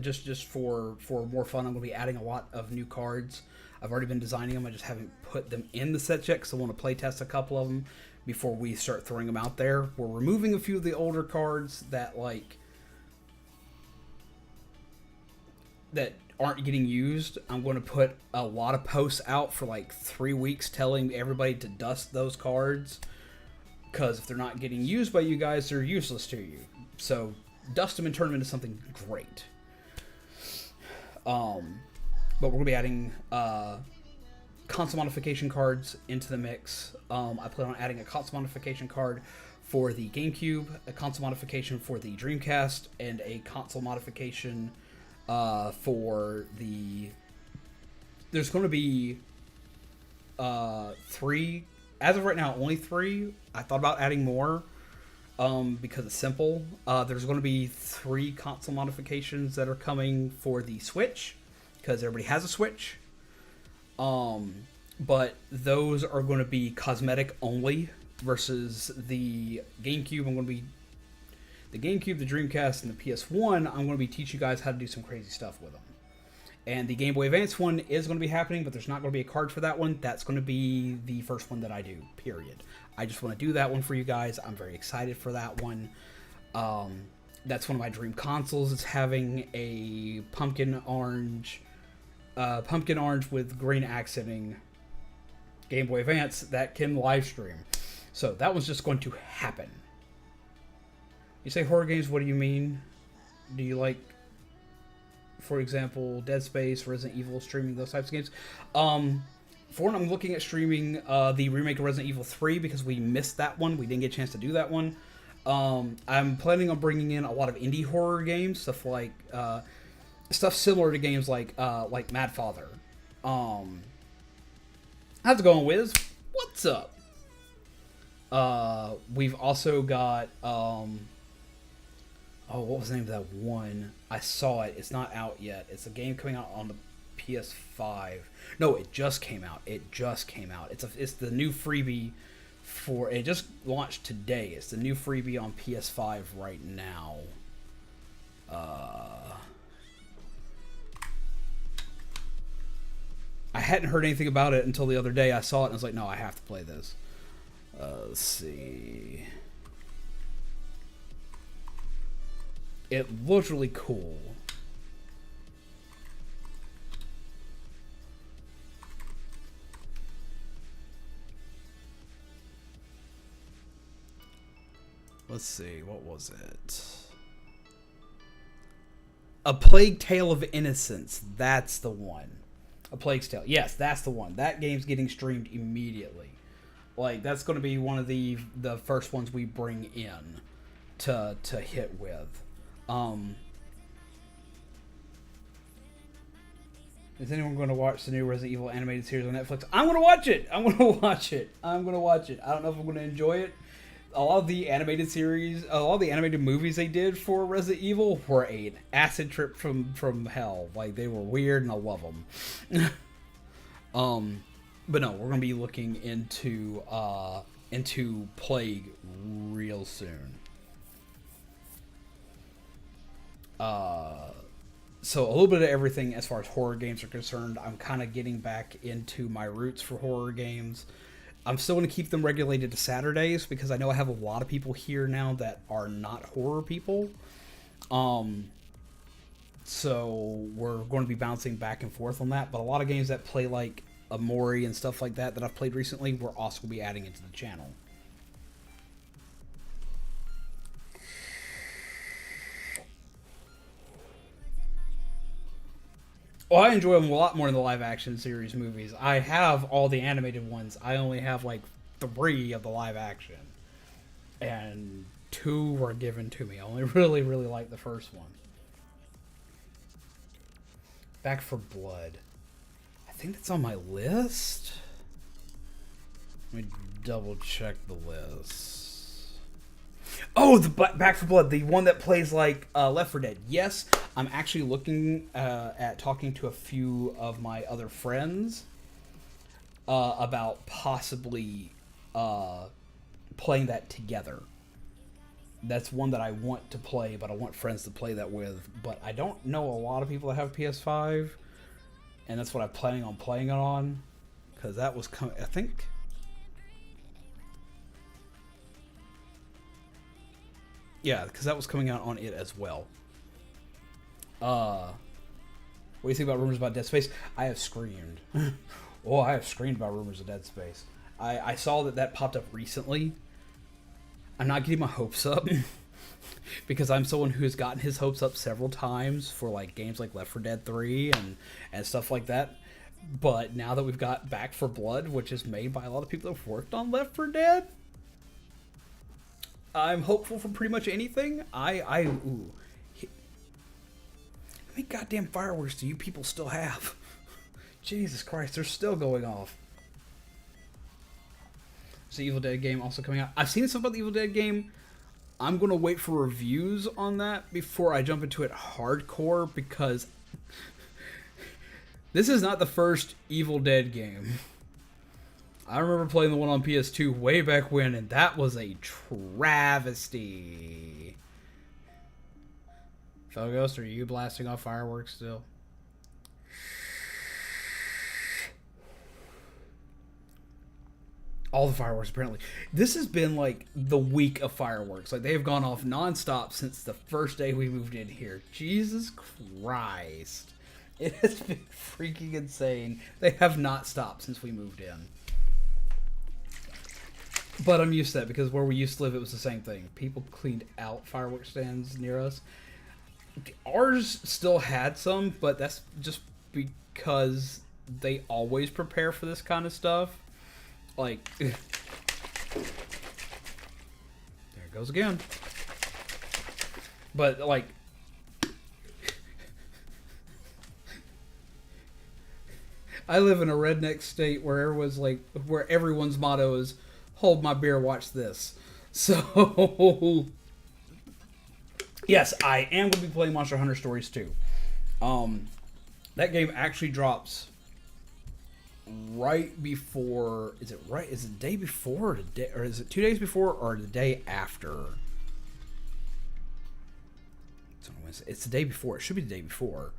just for more fun, I'm going to be adding a lot of new cards. I've already been designing them. I just haven't put them in the set yet because I want to play test a couple of them before we start throwing them out there. We're removing a few of the older cards that aren't getting used. I'm going to put a lot of posts out for like 3 weeks telling everybody to dust those cards, because if they're not getting used by you guys, they're useless to you. So dust them and turn them into something great. But we're going to be adding console modification cards into the mix. I plan on adding a console modification card for the GameCube, a console modification for the Dreamcast, and a console modification for the... There's going to be 3. As of right now, only 3. I thought about adding more because it's simple. There's going to be 3 console modifications that are coming for the Switch, because everybody has a Switch. But those are going to be cosmetic only versus the GameCube. I'm going to be... The GameCube, the Dreamcast, and the PS1, I'm going to be teaching you guys how to do some crazy stuff with them. And the Game Boy Advance one is going to be happening, but there's not going to be a card for that one. That's going to be the first one that I do, period. I just want to do that one for you guys. I'm very excited for that one. That's one of my dream consoles. It's having a pumpkin orange with green accenting Game Boy Advance that can live stream. So that one's just going to happen. You say horror games, what do you mean? Do you like, for example, Dead Space, Resident Evil, streaming those types of games? For one, I'm looking at streaming the remake of Resident Evil 3 because we missed that one. We didn't get a chance to do that one. I'm planning on bringing in a lot of indie horror games, stuff like stuff similar to games like Mad Father. How's it going, Wiz? What's up? We've also got what was the name of that one? I saw it. It's not out yet. It's a game coming out on the PS5. No, it just came out. It's the new freebie for... It just launched today. It's the new freebie on PS5 right now. I hadn't heard anything about it until the other day. I saw it and I was like, no, I have to play this. Let's see... It looked really cool. Let's see, what was it? A Plague Tale of Innocence. That's the one. A Plague's Tale. Yes, that's the one. That game's getting streamed immediately. Like, that's going to be one of the first ones we bring in to hit with. Is anyone going to watch the new Resident Evil animated series on Netflix? I'm going to watch it. I don't know if I'm going to enjoy it. A lot of the animated movies they did for Resident Evil were an acid trip from hell. Like, they were weird and I love them. But no, we're going to be looking into Plague real soon. So a little bit of everything as far as horror games are concerned. I'm kind of getting back into my roots for horror games. I'm still going to keep them regulated to Saturdays because I know I have a lot of people here now that are not horror people. So we're going to be bouncing back and forth on that. But a lot of games that play like Amori and stuff like that I've played recently, we're also going to be adding into the channel. Well, I enjoy them a lot more than the live-action series movies. I have all the animated ones. I only have, like, 3 of the live-action. And 2 were given to me. I only really, really like the first one. Back for Blood. I think that's on my list. Let me double-check the list. Oh, the Back for Blood, the one that plays like Left 4 Dead. Yes, I'm actually looking at talking to a few of my other friends about possibly playing that together. That's one that I want to play, but I want friends to play that with. But I don't know a lot of people that have PS5, and that's what I'm planning on playing it on, because that was I think. Yeah, because that was coming out on it as well. What do you think about rumors about Dead Space? I have screamed. Oh, I have screamed about rumors of Dead Space. I saw that popped up recently. I'm not getting my hopes up because I'm someone who has gotten his hopes up several times for like games like Left 4 Dead 3 and stuff like that. But now that we've got Back 4 Blood, which is made by a lot of people that have worked on Left 4 Dead, I'm hopeful for pretty much anything. How many goddamn fireworks do you people still have? Jesus Christ, they're still going off. Is the Evil Dead game also coming out? I've seen stuff about the Evil Dead game. I'm going to wait for reviews on that before I jump into it hardcore, because this is not the first Evil Dead game. I remember playing the one on PS2 way back when, and that was a travesty. Fellow Ghost, are you blasting off fireworks still? All the fireworks, apparently. This has been like the week of fireworks. Like, they have gone off nonstop since the first day we moved in here. Jesus Christ. It has been freaking insane. They have not stopped since we moved in. But I'm used to that, because where we used to live, it was the same thing. People cleaned out fireworks stands near us. Ours still had some, but that's just because they always prepare for this kind of stuff. Like, there it goes again. But, like, I live in a redneck state where everyone's motto is, hold my beer, watch this. So, yes, I am going to be playing Monster Hunter Stories 2. That game actually drops right before, is it the day before, or is it 2 days before, or the day after? It's the day before. It should be the day before.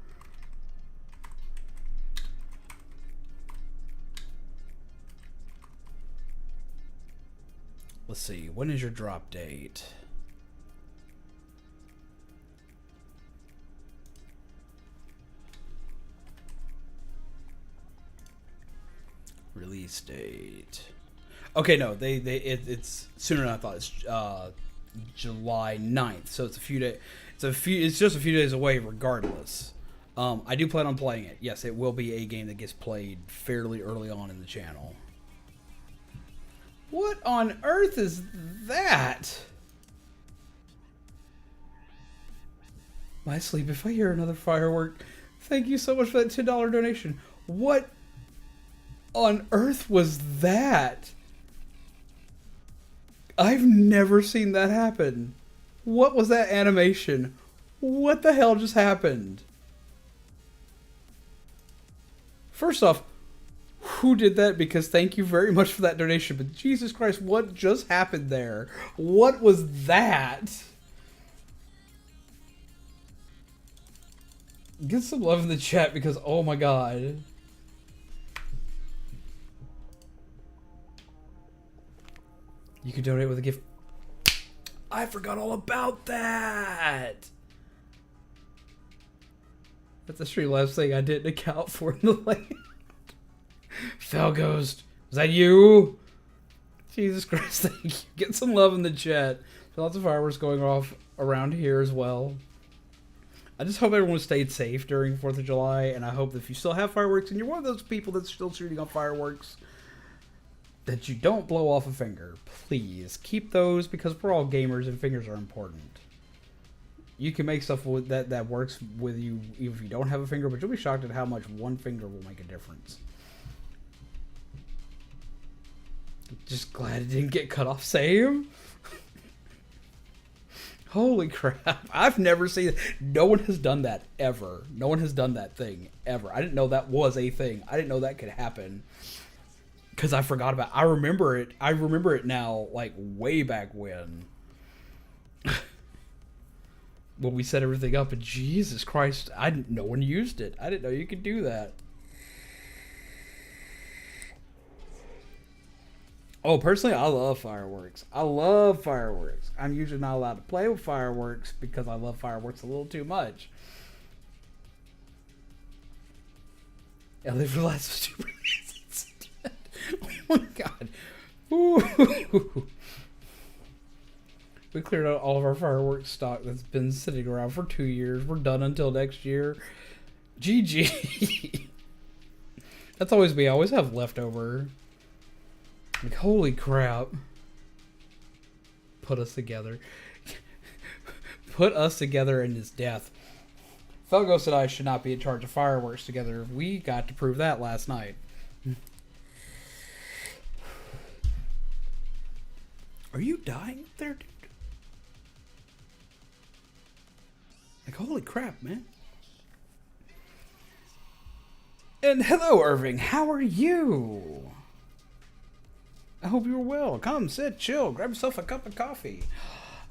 Let's see, when is your drop date? Release date. Okay, no, it's sooner than I thought. It's July 9th, so it's a few days. It's just a few days away, regardless. I do plan on playing it. Yes, it will be a game that gets played fairly early on in the channel. What on earth is that? My sleep, if I hear another firework, thank you so much for that $10 donation. What on earth was that? I've never seen that happen. What was that animation? What the hell just happened? First off, who did that? Because thank you very much for that donation. But Jesus Christ, what just happened there? What was that? Get some love in the chat, because oh my god. You can donate with a gift. I forgot all about that. That's a Streamlabs thing I didn't account for in the land. Fell Ghost, was that you? Jesus Christ, thank you. Get some love in the chat. Lots of fireworks going off around here as well. I just hope everyone stayed safe during 4th of July, and I hope that if you still have fireworks and you're one of those people that's still shooting off fireworks, that you don't blow off a finger. Please keep those, because we're all gamers and fingers are important. You can make stuff with that works with you even if you don't have a finger, but you'll be shocked at how much one finger will make a difference. Just glad it didn't get cut off. Same. Holy crap. I've never seen it. No one has done that ever. No one has done that thing ever. I didn't know that was a thing. I didn't know that could happen. Because I forgot about it. I remember it now, like way back when. When we set everything up, and Jesus Christ, no one used it. I didn't know you could do that. Oh, personally, I love fireworks. I love fireworks. I'm usually not allowed to play with fireworks because I love fireworks a little too much. Yeah, they realized super oh my god. Ooh. We cleared out all of our fireworks stock that's been sitting around for 2 years. We're done until next year. GG. That's always me. I always have leftover. Like, holy crap. Put us together. Put us together in this death. Felgos and I should not be in charge of fireworks together. We got to prove that last night. Are you dying up there, dude? Like, holy crap, man. And hello, Irving. How are you? I hope you're well. Come, sit, chill. Grab yourself a cup of coffee.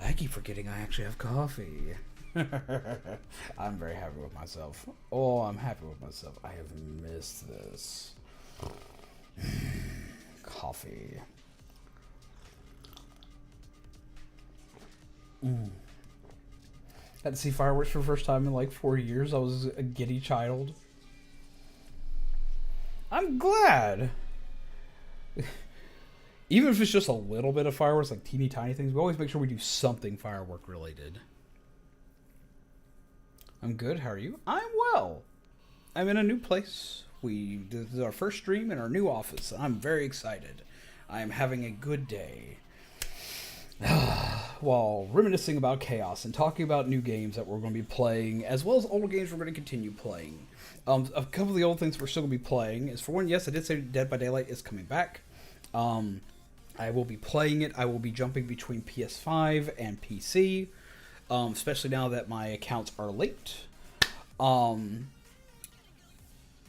I keep forgetting I actually have coffee. I'm very happy with myself. Oh, I'm happy with myself. I have missed this. Coffee. Got to see fireworks for the first time in like 4 years. I was a giddy child. I'm glad. Even if it's just a little bit of fireworks, like teeny tiny things, we always make sure we do something firework related. I'm good. How are you? I'm well. I'm in a new place. This is our first stream in our new office. I'm very excited. I'm having a good day. While reminiscing about chaos and talking about new games that we're going to be playing, as well as older games we're going to continue playing. A couple of the old things we're still going to be playing is, for one, yes, I did say Dead by Daylight is coming back. I will be playing it. I will be jumping between PS5 and PC, especially now that my accounts are linked.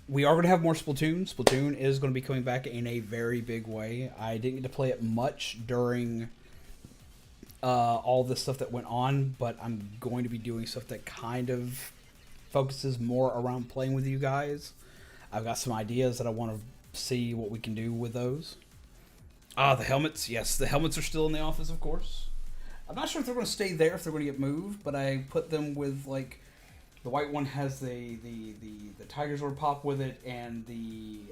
We are going to have more Splatoon. Splatoon is going to be coming back in a very big way. I didn't get to play it much during all the stuff that went on, but I'm going to be doing stuff that kind of focuses more around playing with you guys. I've got some ideas that I want to see what we can do with those. The helmets. Yes, the helmets are still in the office, of course. I'm not sure if they're going to stay there, if they're going to get moved, but I put them with, like, the white one has the Tiger Sword pop with it, and Green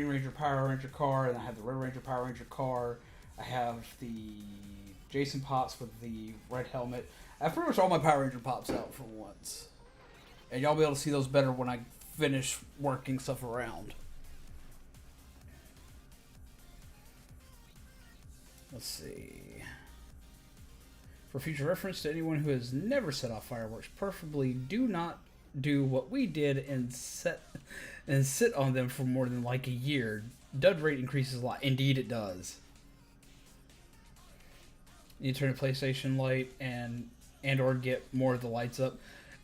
Ranger Power Ranger car, and I have the Red Ranger Power Ranger car. I have the Jason pops with the red helmet. I have pretty much all my Power Ranger pops out for once. And y'all will be able to see those better when I finish working stuff around. Let's see. For future reference to anyone who has never set off fireworks, preferably do not do what we did and sit on them for more than like a year. Dud rate increases a lot. Indeed it does. You turn the PlayStation light and or get more of the lights up.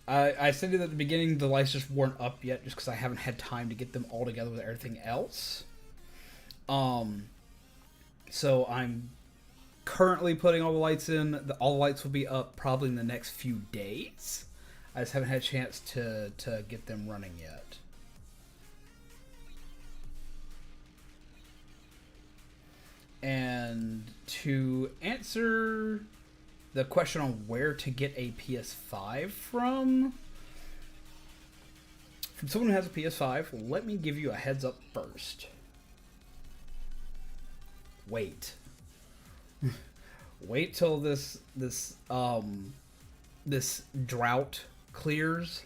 I said it at the beginning, the lights just weren't up yet just because I haven't had time to get them all together with everything else. So I'm currently putting all the lights in. All the lights will be up probably in the next few days. I just haven't had a chance to get them running yet. And to answer the question on where to get a PS5 from someone who has a PS5, let me give you a heads up first. Wait. Wait till this drought clears.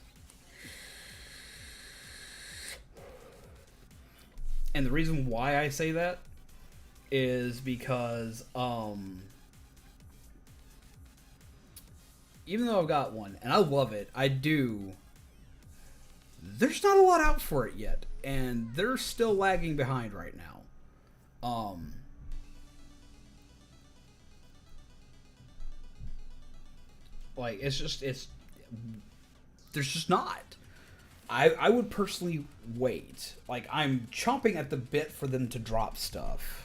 And the reason why I say that is because even though I've got one and I love it, I do, there's not a lot out for it yet, and they're still lagging behind right now. Like, there's just not. I would personally wait. Like, I'm chomping at the bit for them to drop stuff.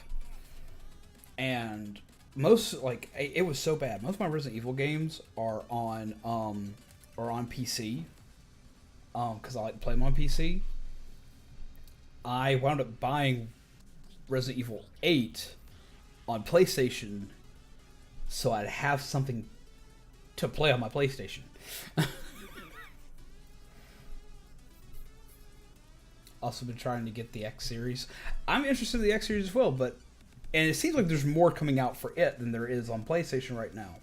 And most like it was so bad. Most of my Resident Evil games are on PC. Because I like to play them on PC. I wound up buying Resident Evil 8 on PlayStation so I'd have something to play on my PlayStation. Also been trying to get the X series. I'm interested in the X series as well, and it seems like there's more coming out for it than there is on PlayStation right now.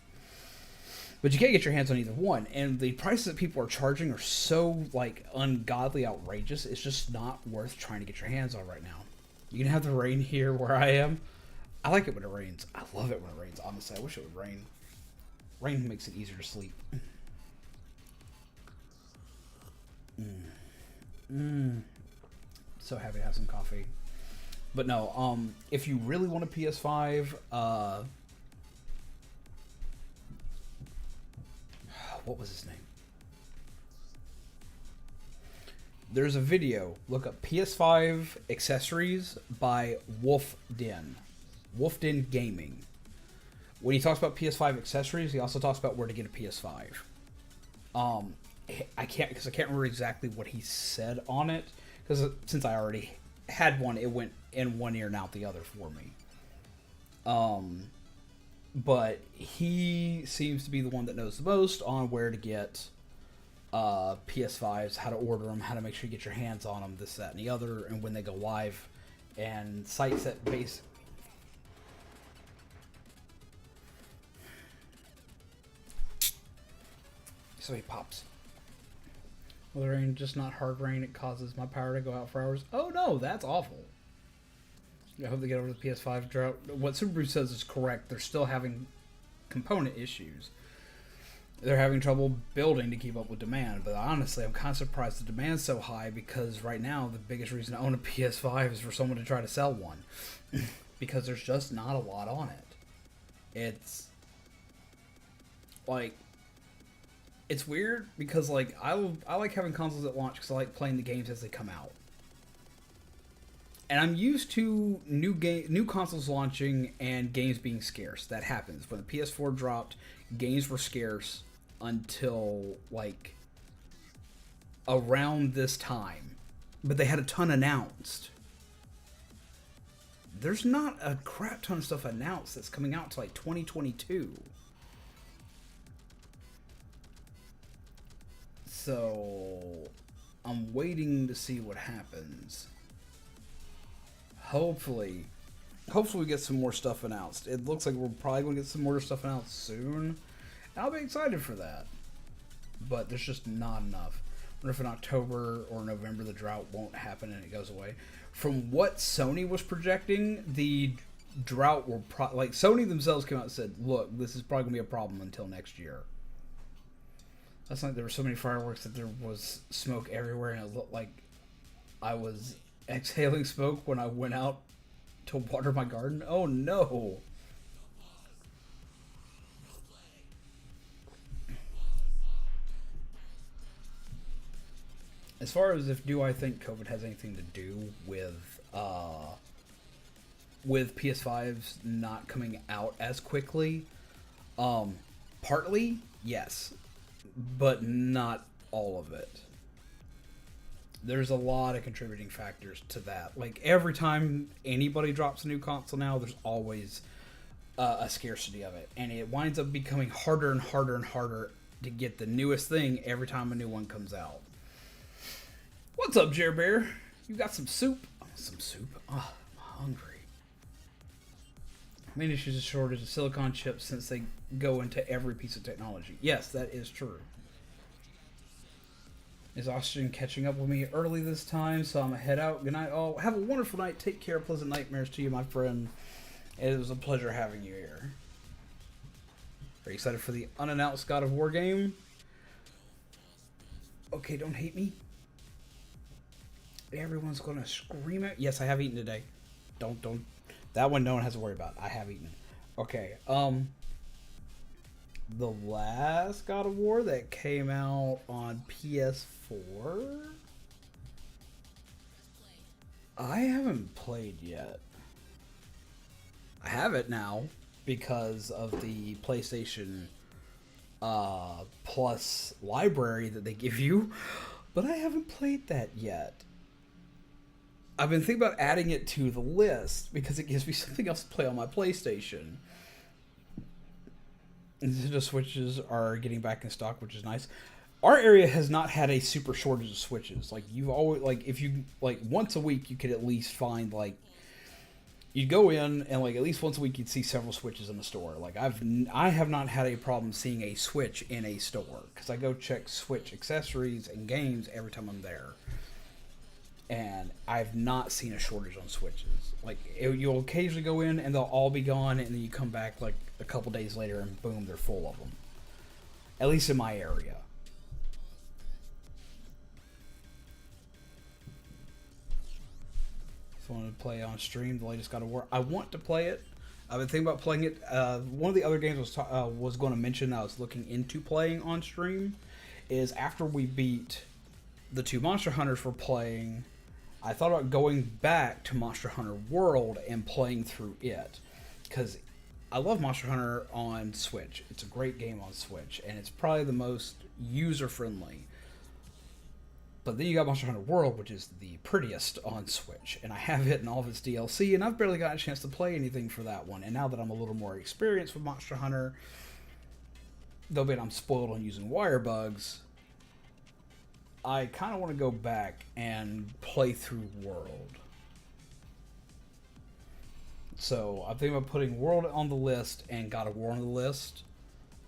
But you can't get your hands on either one, and the prices that people are charging are so like ungodly outrageous. It's just not worth trying to get your hands on right now. You can have the rain here where I am. I like it when it rains. I love it when it rains. Honestly, I wish it would rain. Rain makes it easier to sleep. So happy to have some coffee. But no, if you really want a PS5, what was his name? There's a video. Look up PS5 accessories by Wolf Den. Wolf Den Gaming. When he talks about PS5 accessories, he also talks about where to get a PS5. I can't remember exactly what he said on it, because since I already had one, it went in one ear and out the other for me. But he seems to be the one that knows the most on where to get PS5s, how to order them, how to make sure you get your hands on them, this, that, and the other, and when they go live, and sites that base. So he pops. Well, the rain, just not hard rain. It causes my power to go out for hours. Oh no, that's awful. I hope they get over the PS5 drought. What Subaru says is correct. They're still having component issues. They're having trouble building to keep up with demand. But honestly, I'm kind of surprised the demand's so high, because right now the biggest reason to own a PS5 is for someone to try to sell one. Because there's just not a lot on it. It's like, it's weird because like I like having consoles at launch because I like playing the games as they come out. And I'm used to new consoles launching and games being scarce. That happens. When the PS4 dropped, games were scarce until like around this time. But they had a ton announced. There's not a crap ton of stuff announced that's coming out to like 2022. So I'm waiting to see what happens. Hopefully we get some more stuff announced. It looks like we're probably going to get some more stuff announced soon. I'll be excited for that. But there's just not enough. I wonder if in October or November the drought won't happen and it goes away. From what Sony was projecting, the drought will like Sony themselves came out and said, look, this is probably going to be a problem until next year. Last night there were so many fireworks that there was smoke everywhere, and it looked like I was exhaling smoke when I went out to water my garden. Oh no! As far as do I think COVID has anything to do with PS5s not coming out as quickly, partly yes, but not all of it. There's a lot of contributing factors to that. Like every time anybody drops a new console now, there's always a scarcity of it, and it winds up becoming harder and harder and harder to get the newest thing every time a new one comes out. What's up, Jer Bear? You got some soup? Oh, some soup? Oh, I'm hungry. Main issue is a shortage of silicon chips since they go into every piece of technology. Yes, that is true. Is Oxygen catching up with me early this time, so I'm gonna head out. Good night, all. Have a wonderful night. Take care. Pleasant nightmares to you, my friend. It was a pleasure having you here. Are you excited for the unannounced God of War game? Okay, don't hate me. Everyone's gonna scream at. Yes, I have eaten today. Don't. That one no one has to worry about. I have eaten. Okay. The last God of War that came out on PS4, I haven't played yet. I have it now. because of the PlayStation Plus library that they give you, but I haven't played that yet. I've been thinking about adding it to the list because it gives me something else to play on my PlayStation. Nintendo Switches are getting back in stock, which is nice. Our area has not had a super shortage of Switches. Like, you've always, like, if you, like, once a week you could at least find, like, you'd go in and, like, at least once a week you'd see several Switches in the store. Like, I have not had a problem seeing a Switch in a store because I go check Switch accessories and games every time I'm there. And I've not seen a shortage on Switches. Like, you'll occasionally go in and they'll all be gone, and then you come back like a couple days later and boom, they're full of them. At least in my area. Just wanted to play on stream the latest God of War. I want to play it. I've been thinking about playing it. One of the other games was going to mention I was looking into playing on stream is after we beat the 2 Monster Hunters we're playing, I thought about going back to Monster Hunter World and playing through it. Because I love Monster Hunter on Switch. It's a great game on Switch, and it's probably the most user-friendly. But then you got Monster Hunter World, which is the prettiest on Switch. And I have it in all of its DLC, and I've barely got a chance to play anything for that one. And now that I'm a little more experienced with Monster Hunter, though I'm spoiled on using wire bugs, I kind of want to go back and play through World. So I'm thinking about putting World on the list and God of War on the list.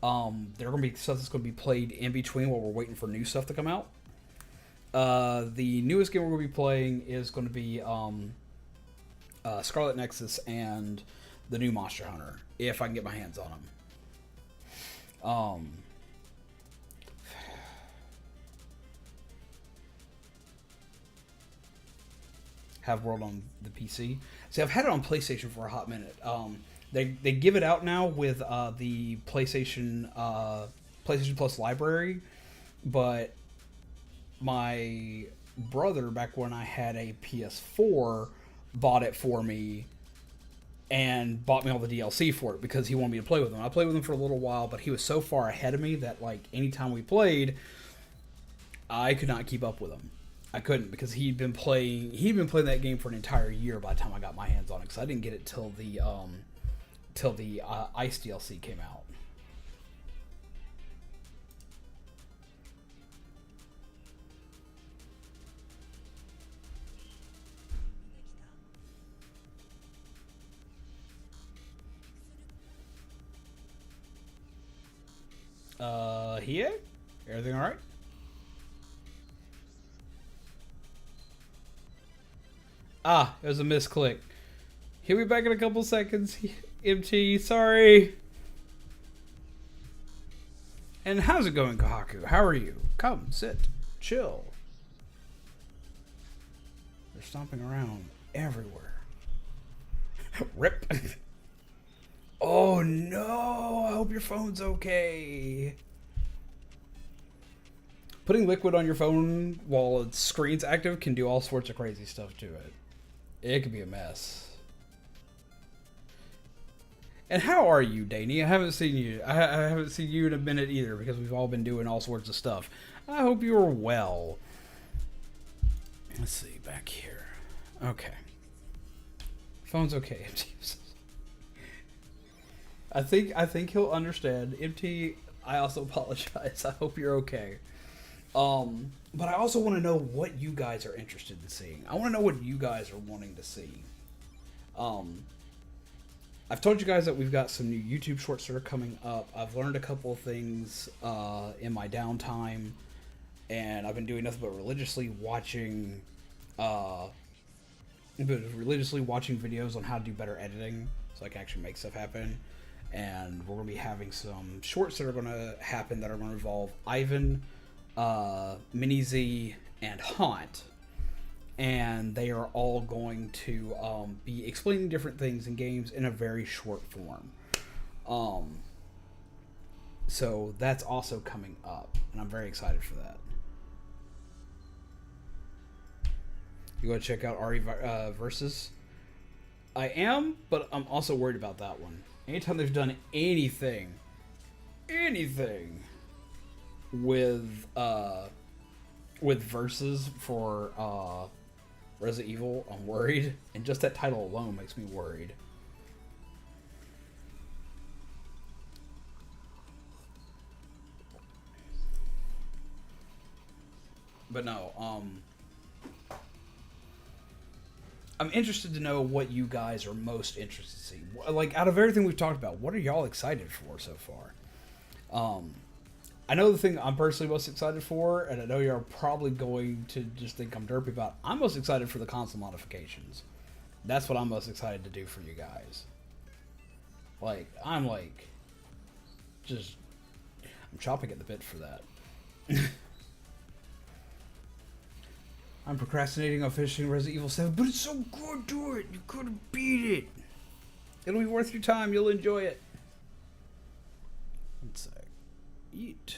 There are going to be stuff that's going to be played in between while we're waiting for new stuff to come out. The newest game we're going to be playing is going to be Scarlet Nexus and the new Monster Hunter, if I can get my hands on them. Have World on the PC. See, I've had it on PlayStation for a hot minute. They give it out now with the PlayStation Plus library, but my brother, back when I had a PS4, bought it for me and bought me all the DLC for it because he wanted me to play with him. I played with him for a little while, but he was so far ahead of me that, like, anytime we played, I could not keep up with him. I couldn't because he'd been playing that game for an entire year by the time I got my hands on it, because I didn't get it till the Ice DLC came out. Here? Everything alright? Ah, it was a misclick. He'll be back in a couple seconds. MT, sorry. And how's it going, Kohaku? How are you? Come, sit, chill. They're stomping around everywhere. Rip. Oh no, I hope your phone's okay. Putting liquid on your phone while its screen's active can do all sorts of crazy stuff to it. It could be a mess. And how are you, Danny? I haven't seen you. I haven't seen you in a minute either because we've all been doing all sorts of stuff. I hope you are well. Let's see, back here. Okay. Phone's okay, MT. I think he'll understand. MT, I also apologize. I hope you're okay. But I also want to know what you guys are interested in seeing. I want to know what you guys are wanting to see. I've told you guys that we've got some new YouTube shorts that are coming up. I've learned a couple of things in my downtime, and I've been doing nothing but religiously watching videos on how to do better editing so I can actually make stuff happen. And we're going to be having some shorts that are going to happen that are going to involve Ivan, Mini Z, and Haunt, and they are all going to be explaining different things in games in a very short form. So that's also coming up, and I'm very excited for that. You go check out Ari Versus? I am, but I'm also worried about that one. Anytime they've done anything with verses for Resident Evil, I'm worried, and just that title alone makes me worried. But no, I'm interested to know what you guys are most interested to see. Like, out of everything we've talked about, what are y'all excited for so far? I know the thing I'm personally most excited for, and I know you're probably going to just think I'm derpy about. I'm most excited for the console modifications. That's what I'm most excited to do for you guys. Like, I'm chopping at the bit for that. I'm procrastinating on finishing Resident Evil 7, but it's so good, do it! You couldn't beat it! It'll be worth your time, you'll enjoy it. One sec. Eat.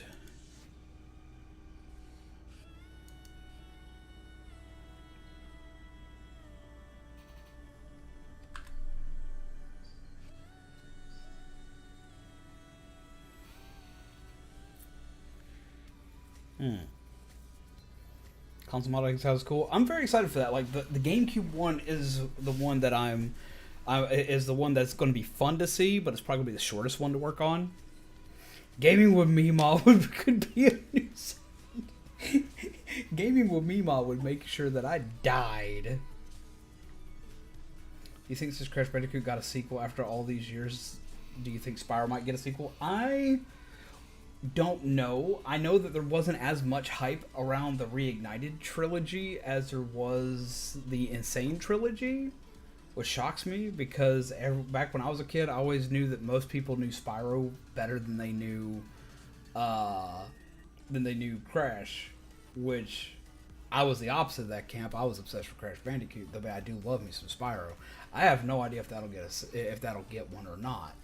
Console modding sounds cool. I'm very excited for that. Like the GameCube one is the one that is the one that's going to be fun to see, but it's probably going to be the shortest one to work on. Gaming with Meemaw could be a new segment. Gaming with Meemaw would make sure that I died. Do you think since Crash Bandicoot got a sequel after all these years, do you think Spyro might get a sequel? I don't know. I know that there wasn't as much hype around the Reignited trilogy as there was the Insane trilogy, which shocks me because back when I was a kid, I always knew that most people knew Spyro better than they knew Crash, which I was the opposite of that camp. I was obsessed with Crash Bandicoot, though I do love me some Spyro. I have no idea if that'll get one or not.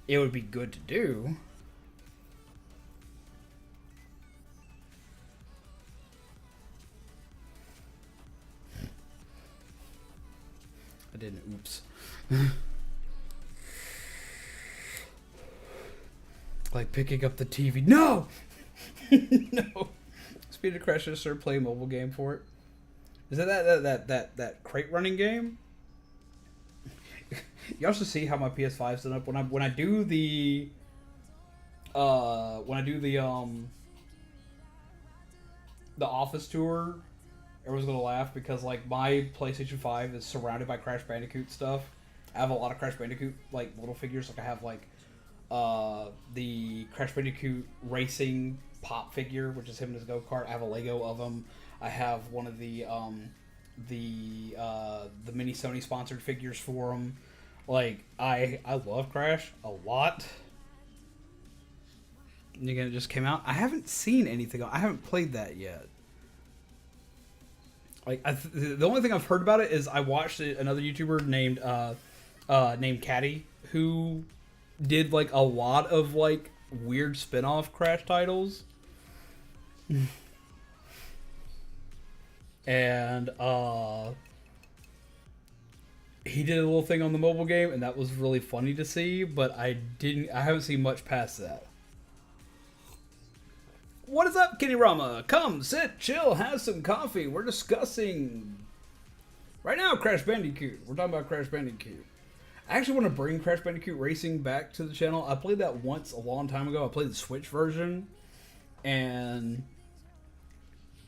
It would be good to do. I didn't. Oops. Like picking up the TV. No! No. Speed of Crash just started playing a mobile game for it. Is that crate running game? You also see how my PS5's done up when I do the office tour. Everyone's gonna laugh because like my PlayStation 5 is surrounded by Crash Bandicoot stuff. I have a lot of Crash Bandicoot like little figures. Like I have like the Crash Bandicoot racing pop figure, which is him in his go-kart. I have a Lego of him. I have one of the mini Sony sponsored figures for him. Like I love Crash a lot. And again, it just came out. I haven't seen anything. I haven't played that yet. Like the only thing I've heard about it is I watched another YouTuber named Caddy who did like a lot of like weird spin-off Crash titles. And he did a little thing on the mobile game and that was really funny to see, but I haven't seen much past that. What is up, Kenny Rama? Come, sit, chill, have some coffee. We're discussing right now Crash Bandicoot. We're talking about Crash Bandicoot. I actually want to bring Crash Bandicoot Racing back to the channel. I played that once a long time ago. I played the Switch version. And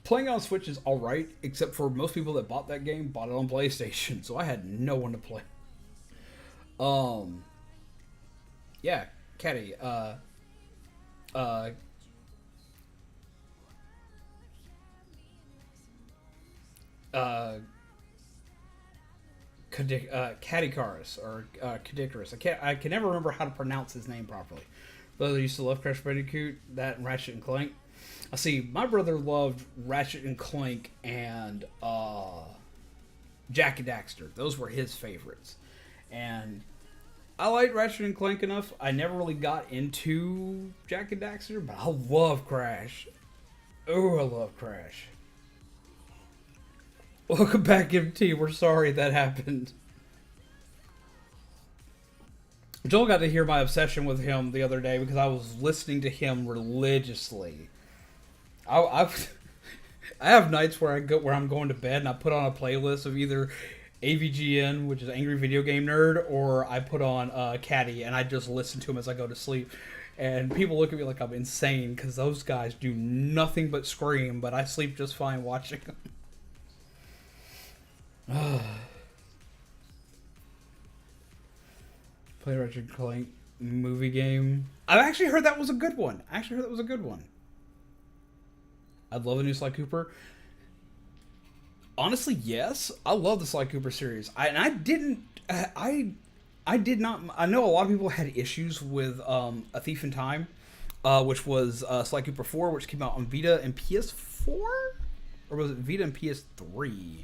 playing on Switch is alright, except for most people that bought that game bought it on PlayStation. So I had no one to play. Yeah, Caddy, Cadikaris or Cadikaris. I can never remember how to pronounce his name properly. Brother used to love Crash Bandicoot, that and Ratchet and Clank. I see. My brother loved Ratchet and Clank and Jak and Daxter. Those were his favorites, and I liked Ratchet and Clank enough. I never really got into Jak and Daxter, but I love Crash. Oh, I love Crash. Welcome back, MT. We're sorry that happened. Joel got to hear my obsession with him the other day because I was listening to him religiously. I I have nights where I'm going to bed and I put on a playlist of either AVGN, which is Angry Video Game Nerd, or I put on Caddy and I just listen to him as I go to sleep. And people look at me like I'm insane because those guys do nothing but scream, but I sleep just fine watching them. Play Ratchet and Clank movie game. I've actually heard that was a good one. I'd love a new Sly Cooper. Honestly, yes. I love the Sly Cooper series. I did not. I know a lot of people had issues with A Thief in Time, which was Sly Cooper 4, which came out on Vita and PS4, or was it Vita and PS3?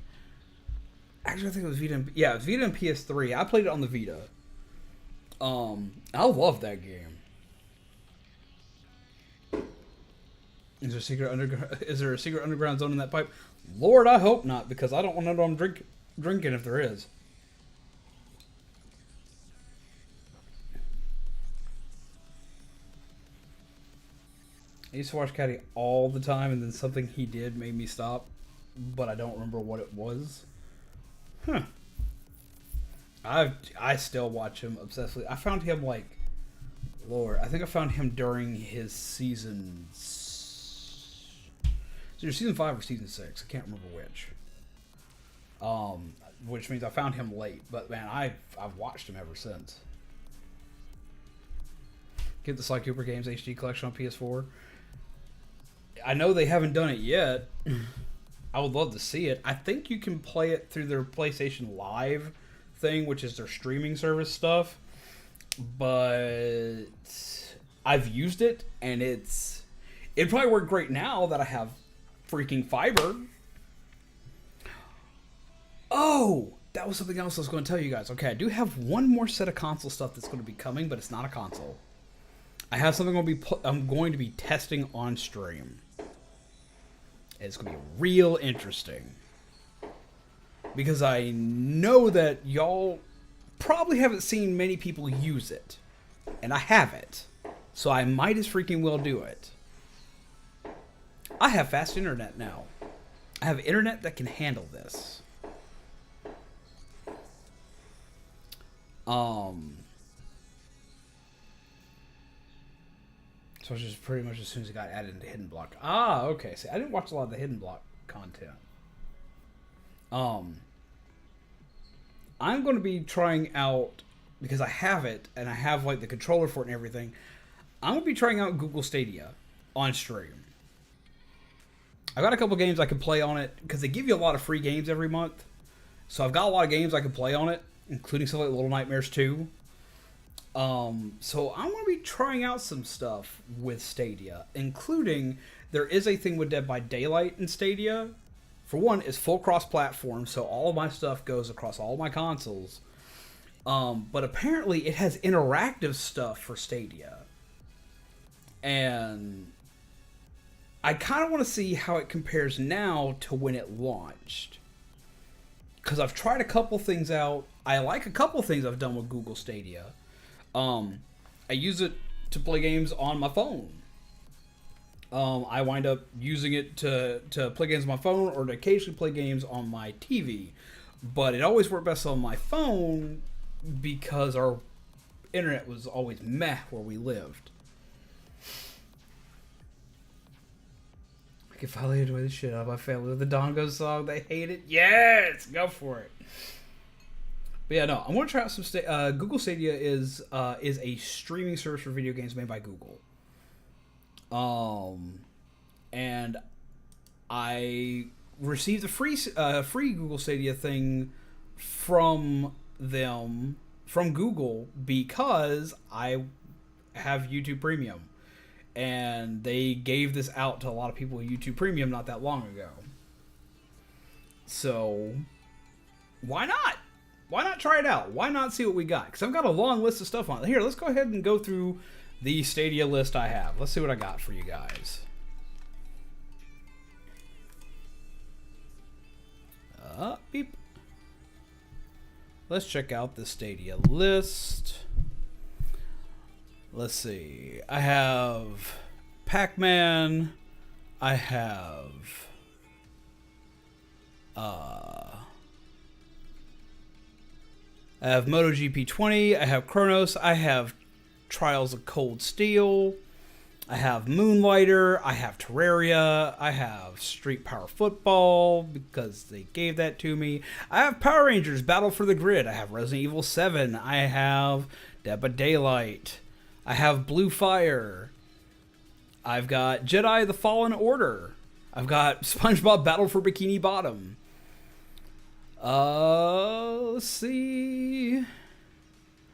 Actually, I think it was Vita. It was Vita and PS3. I played it on the Vita. I love that game. Is there a secret underground zone in that pipe? Lord, I hope not, because I don't want to know I'm drinking if there is. I used to watch Caddy all the time, and then something he did made me stop, but I don't remember what it was. Huh. I still watch him obsessively. I found him I think I found him during his season. Either season 5 or season 6. I can't remember which. Which means I found him late, but man, I've watched him ever since. Get the Sly Cooper Games HD collection on PS4. I know they haven't done it yet. I would love to see it. I think you can play it through their PlayStation Live thing, which is their streaming service stuff. But I've used it, and it'd probably work great now that I have freaking fiber. Oh, that was something else I was going to tell you guys. Okay, I do have one more set of console stuff that's going to be coming, but it's not a console. I have something I'm going to be testing on stream. It's going to be real interesting. Because I know that y'all probably haven't seen many people use it. And I have it. So I might as freaking well do it. I have fast internet now. I have internet that can handle this. So it's just pretty much as soon as it got added into Hidden Block. Ah, okay. See, I didn't watch a lot of the Hidden Block content. I'm going to be trying out, because I have it, and I have the controller for it and everything, I'm going to be trying out Google Stadia on stream. I've got a couple games I can play on it, because they give you a lot of free games every month. So I've got a lot of games I can play on it, including stuff like Little Nightmares 2. So I'm going to be trying out some stuff with Stadia, including there is a thing with Dead by Daylight in Stadia. For one, it's full cross-platform, so all of my stuff goes across all my consoles. But apparently it has interactive stuff for Stadia. And I kind of want to see how it compares now to when it launched. Because I've tried a couple things out. I like a couple things I've done with Google Stadia. I use it to play games on my phone. I wind up using it to play games on my phone or to occasionally play games on my TV. But it always worked best on my phone because our internet was always meh where we lived. I can finally enjoy the shit out of my family with the Dongo song. They hate it. Yes! Go for it. But yeah, no, I'm going to try out some Google Stadia is a streaming service for video games made by Google. And I received a free Google Stadia thing from Google because I have YouTube Premium. And they gave this out to a lot of people with YouTube Premium not that long ago. So, why not? Why not try it out? Why not see what we got? Because I've got a long list of stuff on it. Here, let's go ahead and go through the Stadia list I have. Let's see what I got for you guys. Beep. Let's check out the Stadia list. Let's see. I have Pac-Man. I have MotoGP 20. I have Chronos. I have Trials of Cold Steel. I have Moonlighter. I have Terraria. I have Street Power Football because they gave that to me. I have Power Rangers Battle for the Grid. I have Resident Evil 7. I have Dead by Daylight. I have Blue Fire. I've got Jedi The Fallen Order. I've got SpongeBob Battle for Bikini Bottom. Let's see.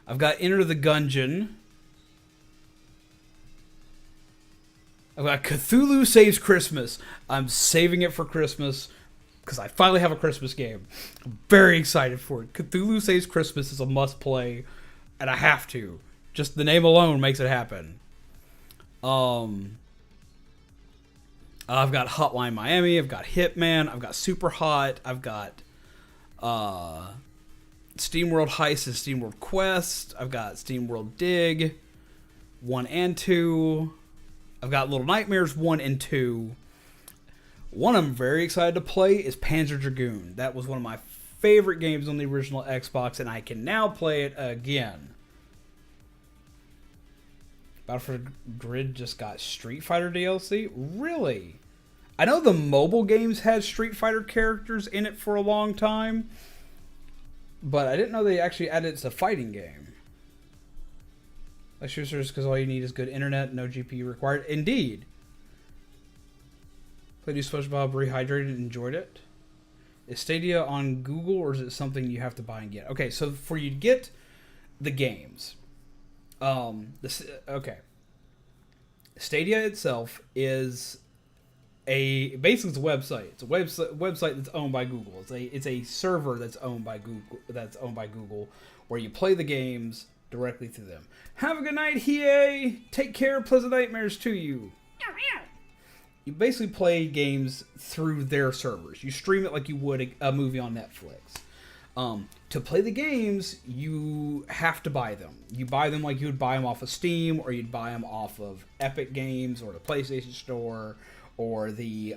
I've got Enter the Gungeon. I've got Cthulhu Saves Christmas. I'm saving it for Christmas because I finally have a Christmas game. I'm very excited for it. Cthulhu Saves Christmas is a must play, and I have to. Just the name alone makes it happen. I've got Hotline Miami. I've got Hitman. I've got Super Hot. I've got SteamWorld Heist and SteamWorld Quest. I've got SteamWorld Dig 1 and 2. I've got Little Nightmares 1 and 2. One I'm very excited to play is Panzer Dragoon. That was one of my favorite games on the original Xbox, and I can now play it again. Battlefield Grid just got Street Fighter DLC? Really? I know the mobile games had Street Fighter characters in it for a long time, but I didn't know they actually added it to a fighting game. Like shooters, because all you need is good internet, no GPU required. Indeed. Played SpongeBob Rehydrated and enjoyed it. Is Stadia on Google, or is it something you have to buy and get? Okay, so for you to get the games, okay, Stadia itself is basically it's a website. It's a website that's owned by Google. It's a server that's owned by Google, where you play the games directly through them. Have a good night, Hiei. Take care. Pleasant nightmares to you. You basically play games through their servers. You stream it like you would a movie on Netflix. To play the games, you have to buy them. You buy them like you would buy them off of Steam, or you'd buy them off of Epic Games, or the PlayStation Store, or the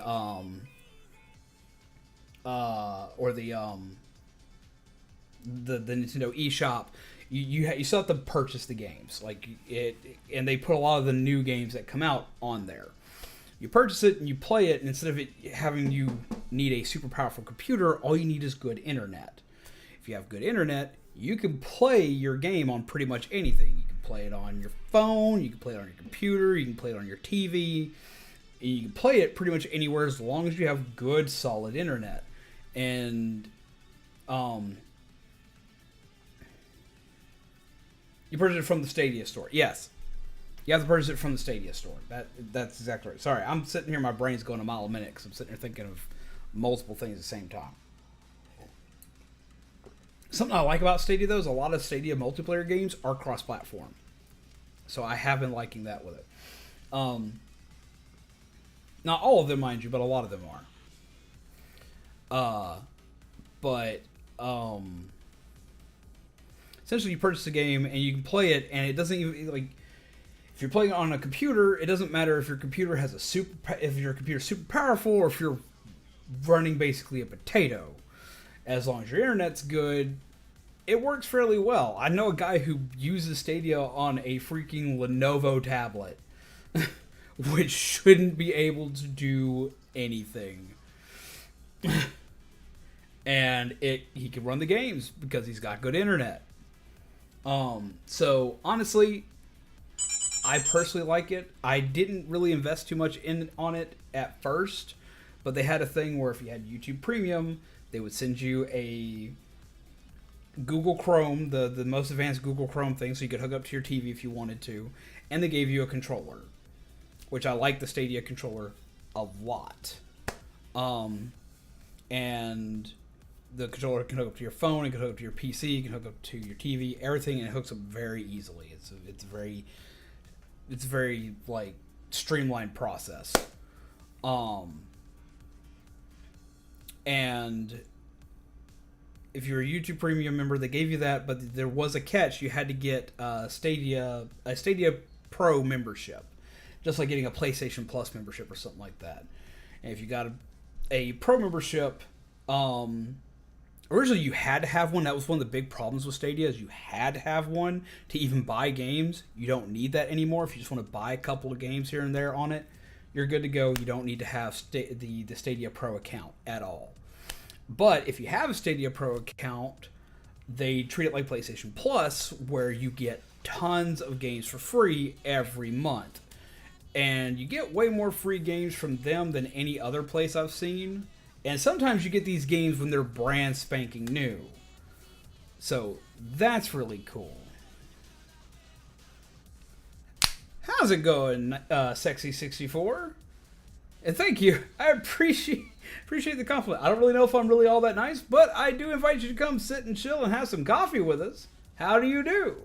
Nintendo eShop. You still have to purchase the games, and they put a lot of the new games that come out on there. You purchase it and you play it, and instead of it having you need a super powerful computer, all you need is good internet. If you have good internet, you can play your game on pretty much anything. You can play it on your phone, you can play it on your computer, you can play it on your TV. You can play it pretty much anywhere as long as you have good, solid internet. And you purchase it from the Stadia store. Yes. You have to purchase it from the Stadia store. That's exactly right. Sorry, I'm sitting here, my brain's going a mile a minute because I'm sitting here thinking of multiple things at the same time. Something I like about Stadia, though, is a lot of Stadia multiplayer games are cross-platform. So I have been liking that with it. Not all of them, mind you, but a lot of them are. Essentially you purchase a game and you can play it, and it doesn't even, if you're playing it on a computer, it doesn't matter if your computer has if your computer's super powerful, or if you're running basically a potato. As long as your internet's good, it works fairly well. I know a guy who uses Stadia on a freaking Lenovo tablet, which shouldn't be able to do anything. And he can run the games because he's got good internet. So honestly, I personally like it. I didn't really invest too much on it at first, but they had a thing where if you had YouTube Premium, they would send you a Google Chrome, the most advanced Google Chrome thing, so you could hook up to your TV if you wanted to, and they gave you a controller, which I like the Stadia controller a lot. And the controller can hook up to your phone, it can hook up to your PC, it can hook up to your TV, everything, and it hooks up very easily. It's very like streamlined process. And if you're a YouTube Premium member, they gave you that, but there was a catch. You had to get a Stadia Pro membership, just like getting a PlayStation Plus membership or something like that. And if you got a Pro membership, originally you had to have one. That was one of the big problems with Stadia, is you had to have one to even buy games. You don't need that anymore. If you just want to buy a couple of games here and there on it, you're good to go. You don't need to have the Stadia Pro account at all. But if you have a Stadia Pro account, they treat it like PlayStation Plus, where you get tons of games for free every month. And you get way more free games from them than any other place I've seen. And sometimes you get these games when they're brand spanking new. So that's really cool. How's it going, Sexy64? And thank you. I appreciate the compliment. I don't really know if I'm really all that nice, but I do invite you to come sit and chill and have some coffee with us. How do you do?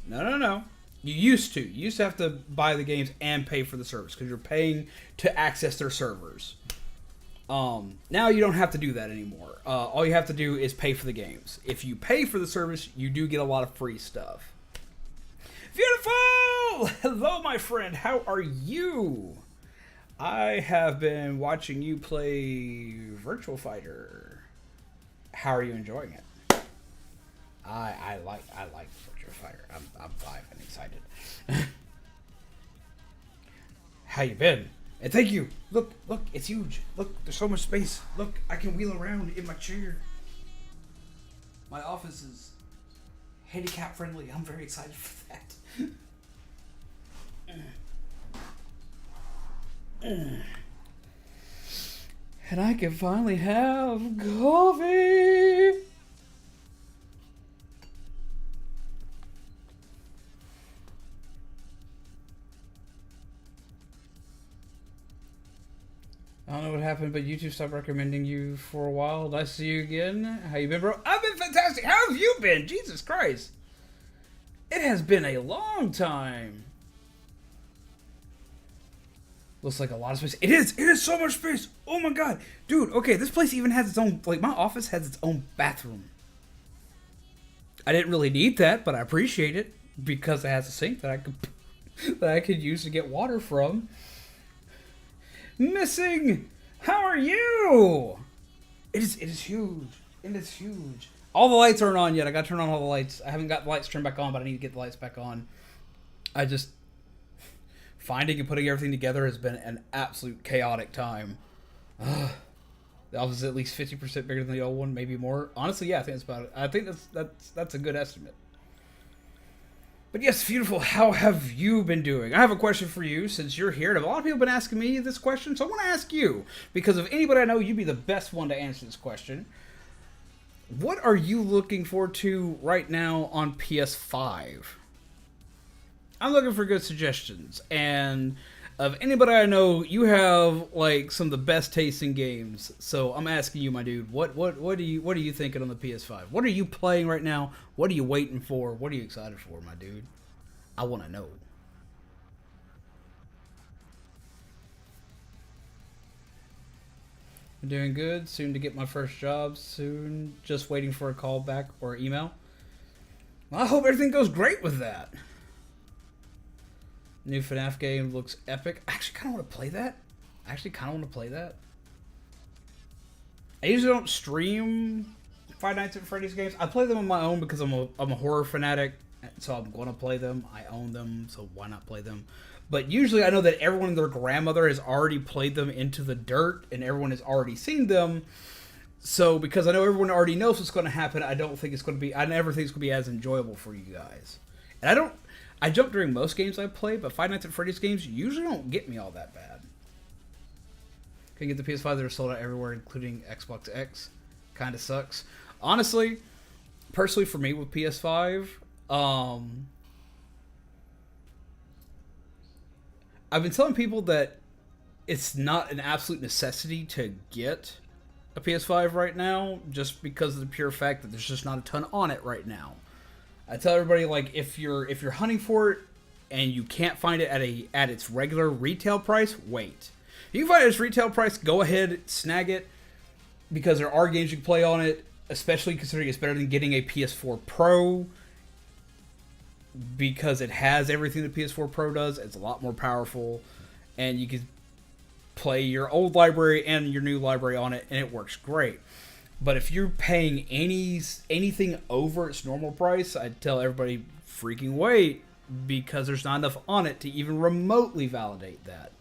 No. You used to have to buy the games and pay for the service because you're paying to access their servers. Now you don't have to do that anymore. All you have to do is pay for the games. If you pay for the service, you do get a lot of free stuff. Beautiful! Hello, my friend. How are you? I have been watching you play Virtual Fighter. How are you enjoying it? I like Virtual Fighter. I'm live and excited. How you been? And thank you. Look, it's huge. Look, there's so much space. Look, I can wheel around in my chair. My office is handicap friendly. I'm very excited for that. And I can finally have coffee. I don't know what happened, but YouTube stopped recommending you for a while. Nice to see you again. How you been, bro? I've been fantastic. How have you been? Jesus Christ. It has been a long time. Looks like a lot of space. It is so much space. Oh my god. Dude, okay, this place even has its own, like, my office has its own bathroom. I didn't really need that, but I appreciate it because it has a sink that I could use to get water from. Missing, how are you? It is huge. It is huge. All the lights aren't on yet. I gotta turn on all the lights. I haven't got the lights turned back on, but I need to get the lights back on. I just, finding and putting everything together has been an absolute chaotic time. The office is at least 50% bigger than the old one, maybe more. Honestly, yeah, I think that's about it. I think that's a good estimate. But yes, beautiful, how have you been doing? I have a question for you since you're here. And a lot of people have been asking me this question, so I want to ask you. Because if anybody I know, you'd be the best one to answer this question. What are you looking forward to right now on PS5? I'm looking for good suggestions. And of anybody I know, you have like some of the best taste in games. So I'm asking you, my dude, what are you thinking on the PS5? What are you playing right now? What are you waiting for? What are you excited for, my dude? I want to know. I'm doing good. Soon to get my first job. Soon. Just waiting for a call back or email. Well, I hope everything goes great with that. New FNAF game looks epic. I actually kind of want to play that. I usually don't stream Five Nights at Freddy's games. I play them on my own because I'm a horror fanatic, so I'm going to play them. I own them, so why not play them? But usually I know that everyone and their grandmother has already played them into the dirt, and everyone has already seen them. So because I know everyone already knows what's going to happen, I never think it's going to be as enjoyable for you guys. And I jump during most games I play, but Five Nights at Freddy's games usually don't get me all that bad. Can get the PS5 that are sold out everywhere, including Xbox X. Kind of sucks. Honestly, personally for me with PS5, I've been telling people that it's not an absolute necessity to get a PS5 right now, just because of the pure fact that there's just not a ton on it right now. I tell everybody, like, if you're hunting for it and you can't find it at its regular retail price, wait. You can find it at its retail price. Go ahead, snag it, because there are games you can play on it, especially considering it's better than getting a PS4 Pro, because it has everything the PS4 Pro does. It's a lot more powerful, and you can play your old library and your new library on it, and it works great. But if you're paying anything over its normal price, I'd tell everybody freaking wait, because there's not enough on it to even remotely validate that.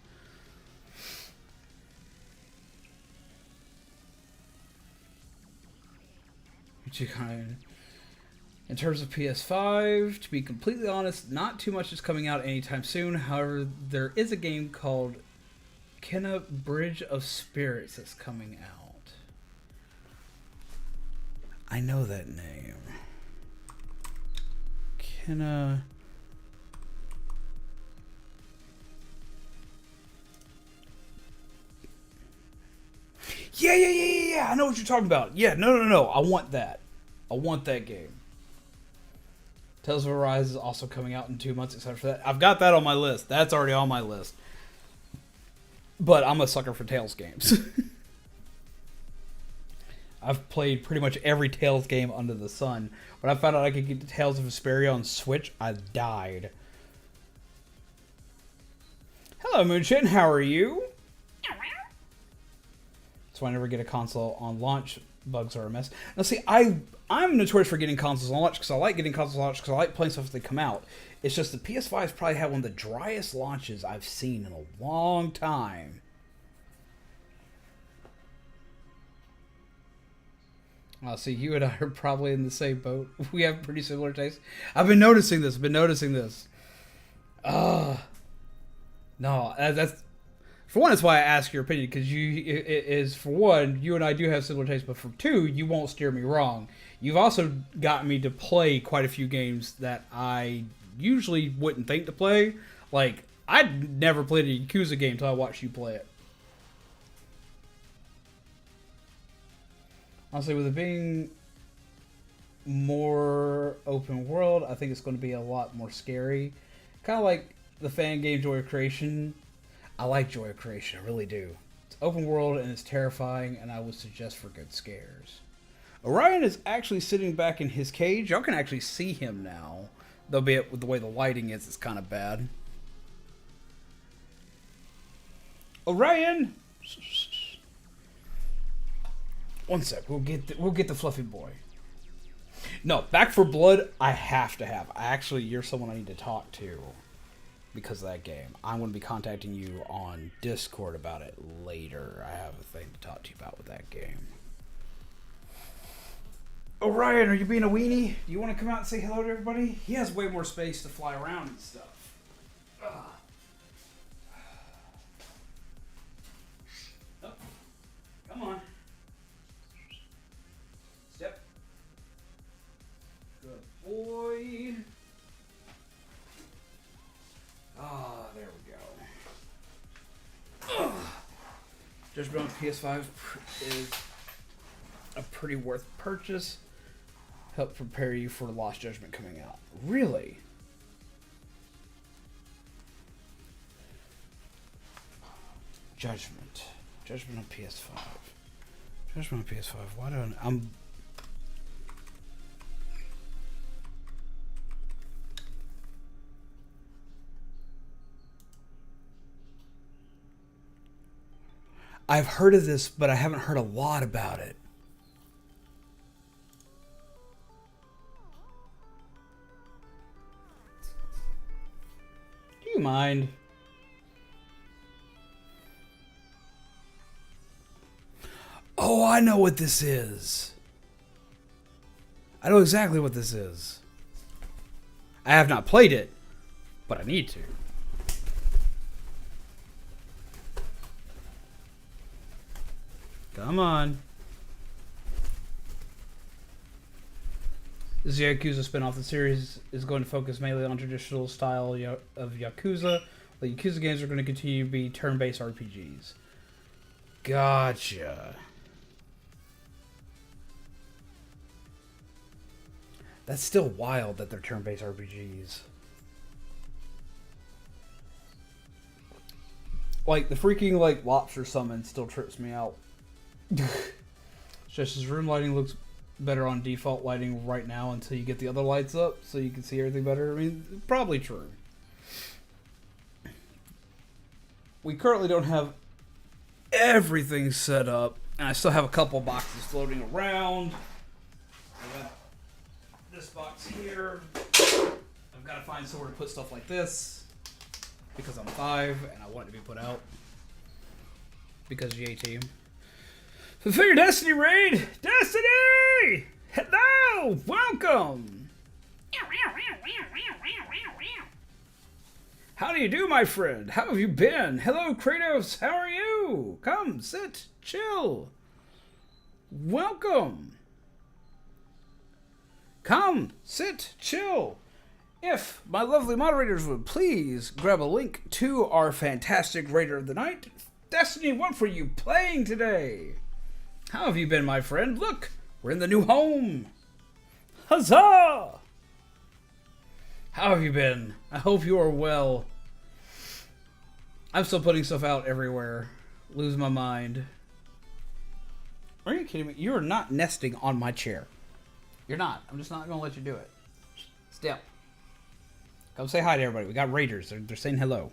In terms of PS5, to be completely honest, not too much is coming out anytime soon. However, there is a game called Kena Bridge of Spirits that's coming out. I know that name. Kena... Yeah. I know what you're talking about. Yeah, no. I want that. I want that game. Tales of Arise is also coming out in 2 months, except for that. I've got that on my list. That's already on my list. But I'm a sucker for Tales games. I've played pretty much every Tales game under the sun. When I found out I could get Tales of Vesperia on Switch, I died. Hello, Moonchin. How are you? So I never get a console on launch. Bugs are a mess. Now, see, I'm notorious for getting consoles on launch because I like getting consoles on launch because I like playing stuff as they come out. It's just the PS5's probably had one of the driest launches I've seen in a long time. Well, see, you and I are probably in the same boat. We have pretty similar tastes. I've been noticing this. No, that's... For one, that's why I ask your opinion, because for one, you and I do have similar tastes, but for two, you won't steer me wrong. You've also gotten me to play quite a few games that I usually wouldn't think to play. Like, I'd never played a Yakuza game until I watched you play it. Honestly, with it being more open world, I think it's going to be a lot more scary. Kind of like the fan game Joy of Creation. I like Joy of Creation, I really do. It's open world and it's terrifying, and I would suggest for good scares. Orion is actually sitting back in his cage. Y'all can actually see him now. Though be it with the way the lighting is, it's kind of bad. Orion! One sec, we'll get the fluffy boy. No, Back for Blood, I have to have. Actually, you're someone I need to talk to because of that game. I'm going to be contacting you on Discord about it later. I have a thing to talk to you about with that game. Orion, are you being a weenie? You want to come out and say hello to everybody? He has way more space to fly around and stuff. Oh, come on. Step. Good boy. Ah, there we go. Judgment on PS5 is a pretty worth purchase. Help prepare you for Lost Judgment coming out. Really? Judgment on PS5. Judgment on PS5. Why don't I'm... I've heard of this, but I haven't heard a lot about it. Do you mind? Oh, I know what this is. I know exactly what this is. I have not played it, but I need to. Come on. This Yakuza spin-off. The series is going to focus mainly on traditional style of Yakuza. The Yakuza games are going to continue to be turn-based RPGs. Gotcha. That's still wild that they're turn-based RPGs. Like, the freaking, like, lobster summon still trips me out. It's just his room lighting looks better on default lighting right now until you get the other lights up so you can see everything better. I mean, probably true. We currently don't have everything set up, and I still have a couple boxes floating around. I got this box here. I've got to find somewhere to put stuff like this because I'm 5 and I want it to be put out because of the A-Team. Fulfill your Destiny raid! Destiny! Hello! Welcome! How do you do, my friend? How have you been? Hello, Kratos. How are you? Come, sit, chill. Welcome. Come, sit, chill. If my lovely moderators would please grab a link to our fantastic Raider of the Night, Destiny, what were you playing today? How have you been, my friend? Look, we're in the new home. Huzzah! How have you been? I hope you are well. I'm still putting stuff out everywhere. Lose my mind. Are you kidding me? You are not nesting on my chair. You're not. I'm just not going to let you do it. Step. Come say hi to everybody. We got raiders. They're saying hello.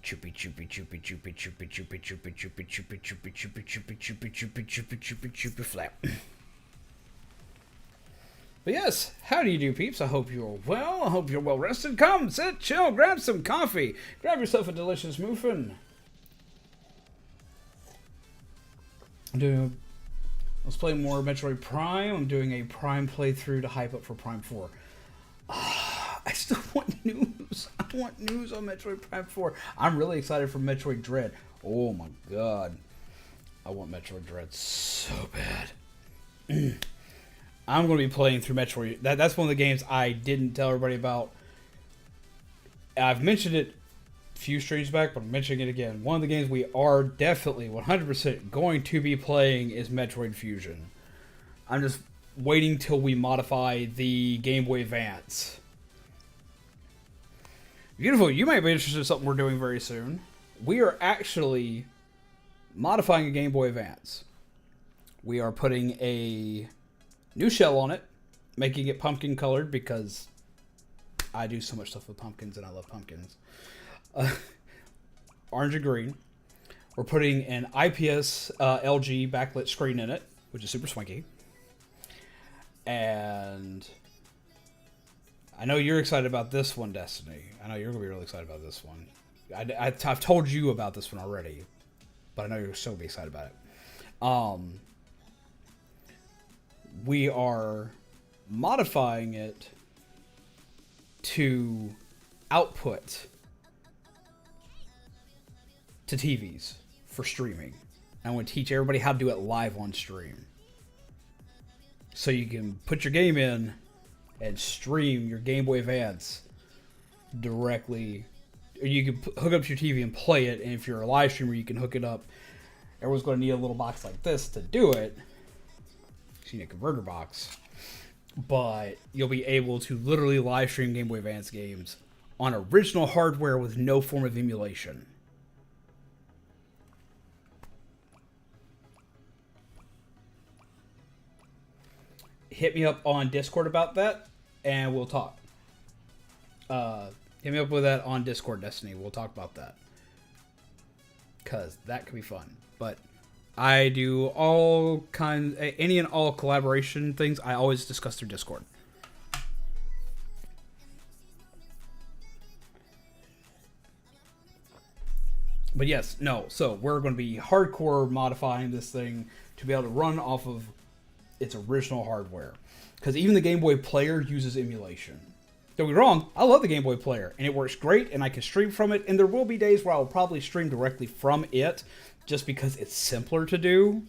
Choopy choopy choopy choopy choopy choopy choopy choopy choopy choopy choopy choopy choopy choopy choopy choopy choopy flap. But yes, how do you do, peeps? I hope you're well. I hope you're well rested. Come, sit, chill, grab some coffee. Grab yourself a delicious muffin. Let's play more Metroid Prime. I'm doing a Prime playthrough to hype up for Prime 4. I still want news. I want news on Metroid Prime 4. I'm really excited for Metroid Dread. Oh my god. I want Metroid Dread so bad. I'm going to be playing through Metroid. That's one of the games I didn't tell everybody about. I've mentioned it a few streams back, but I'm mentioning it again. One of the games we are definitely 100% going to be playing is Metroid Fusion. I'm just waiting till we modify the Game Boy Advance. Beautiful. You might be interested in something we're doing very soon. We are actually modifying a Game Boy Advance. We are putting a new shell on it, making it pumpkin colored because I do so much stuff with pumpkins and I love pumpkins. Orange and green. We're putting an IPS LG backlit screen in it, which is super swanky. And I know you're excited about this one, Destiny. I know you're going to be really excited about this one. I've told you about this one already, but I know you're so excited about it. We are modifying it to output to TVs for streaming. I want to teach everybody how to do it live on stream. So you can put your game in and stream your Game Boy Advance directly. Or you can hook up to your TV and play it, and if you're a live streamer, you can hook it up. Everyone's going to need a little box like this to do it. You need a converter box. But you'll be able to literally live stream Game Boy Advance games on original hardware with no form of emulation. Hit me up on Discord about that, and we'll talk. Hit me up with that on Discord, Destiny. We'll talk about that. Because that could be fun. But I do all kinds, any and all collaboration things, I always discuss through Discord. But yes, no, so we're going to be hardcore modifying this thing to be able to run off of its original hardware. Because even the Game Boy Player uses emulation. Don't get me wrong, I love the Game Boy Player, and it works great, and I can stream from it, and there will be days where I will probably stream directly from it, just because it's simpler to do.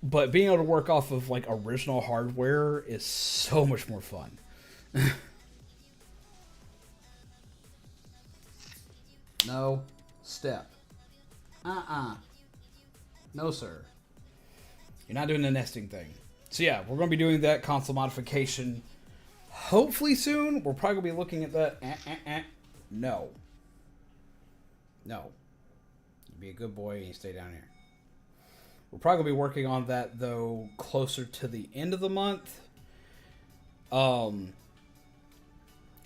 But being able to work off of like original hardware is so much more fun. No. Step. No, sir. You're not doing the nesting thing. So yeah, we're going to be doing that console modification hopefully soon. We're probably going to be looking at that. No. No. You be a good boy and you stay down here. We're probably going to be working on that, though, closer to the end of the month. Either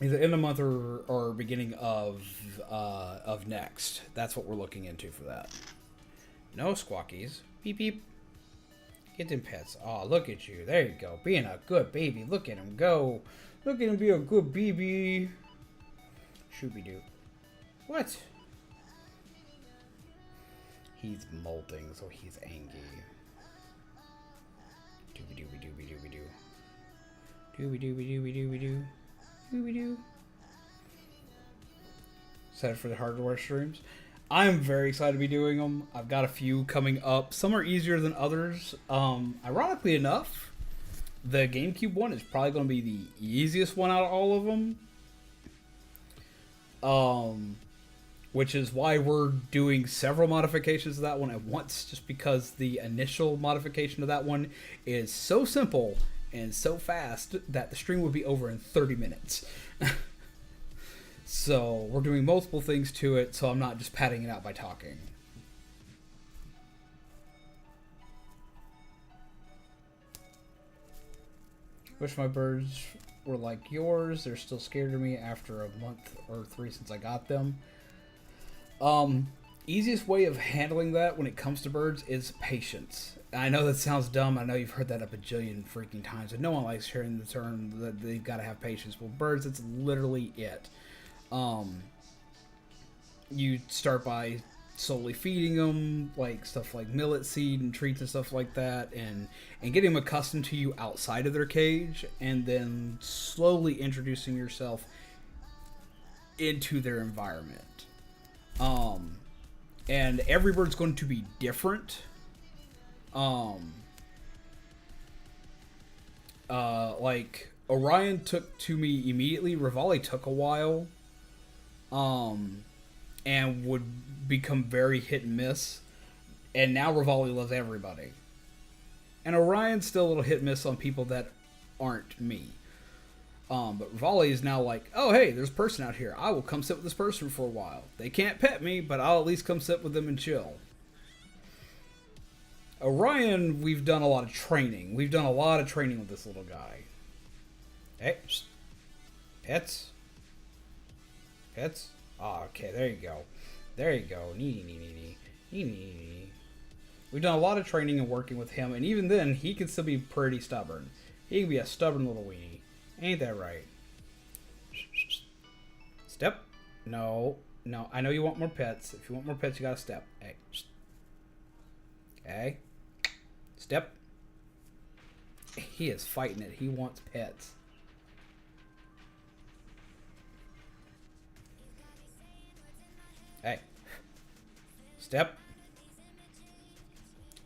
end of the month or beginning of next. That's what we're looking into for that. No squawkies. Beep, beep. Get them pets. Oh, look at you. There you go. Being a good baby. Look at him go. Look at him be a good baby. Shooby-doo. What? He's molting, so he's angry. Dooby-dooby-dooby-dooby-doo. Dooby-dooby-dooby-dooby-doo. Dooby-doo. Excited for the hardware streams. I'm very excited to be doing them. I've got a few coming up. Some are easier than others. Ironically enough, the GameCube one is probably going to be the easiest one out of all of them. Which is why we're doing several modifications of that one at once, just because the initial modification of that one is so simple and so fast that the stream would be over in 30 minutes. So we're doing multiple things to it, so I'm not just padding it out by talking. Wish my birds were like yours. They're still scared of me after a month or 3 since I got them. Easiest way of handling that when it comes to birds is patience. I know that sounds dumb. I know you've heard that a bajillion freaking times, and no one likes hearing the term that they've got to have patience. Well, birds, it's literally it. You start by slowly feeding them, like stuff like millet seed and treats and stuff like that, and getting them accustomed to you outside of their cage, and then slowly introducing yourself into their environment. And every bird's going to be different. Like Orion took to me immediately. Rivali took a while. And would become very hit and miss. And now Rivali loves everybody. And Orion's still a little hit and miss on people that aren't me. But Rivali is now like, oh hey, there's a person out here. I will come sit with this person for a while. They can't pet me, but I'll at least come sit with them and chill. Orion, we've done a lot of training. We've done a lot of training with this little guy. Hey, pets. Pets? Oh, okay, there you go. There you go. We've done a lot of training and working with him, and even then, he can still be pretty stubborn. He can be a stubborn little weenie. Ain't that right? Step. No. No, I know you want more pets. If you want more pets, you gotta step. Hey. Okay. Step. He is fighting it. He wants pets. Hey. Step.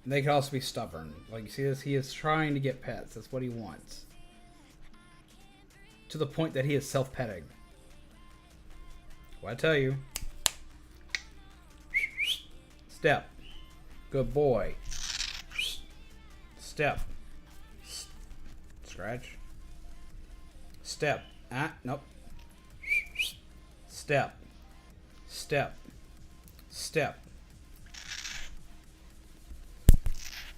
And they can also be stubborn. Like, you see this? He is trying to get pets. That's what he wants. To the point that he is self-petting. Well, I tell you. Step. Good boy. Step. Scratch. Step. Ah, nope. Step. Step. Step.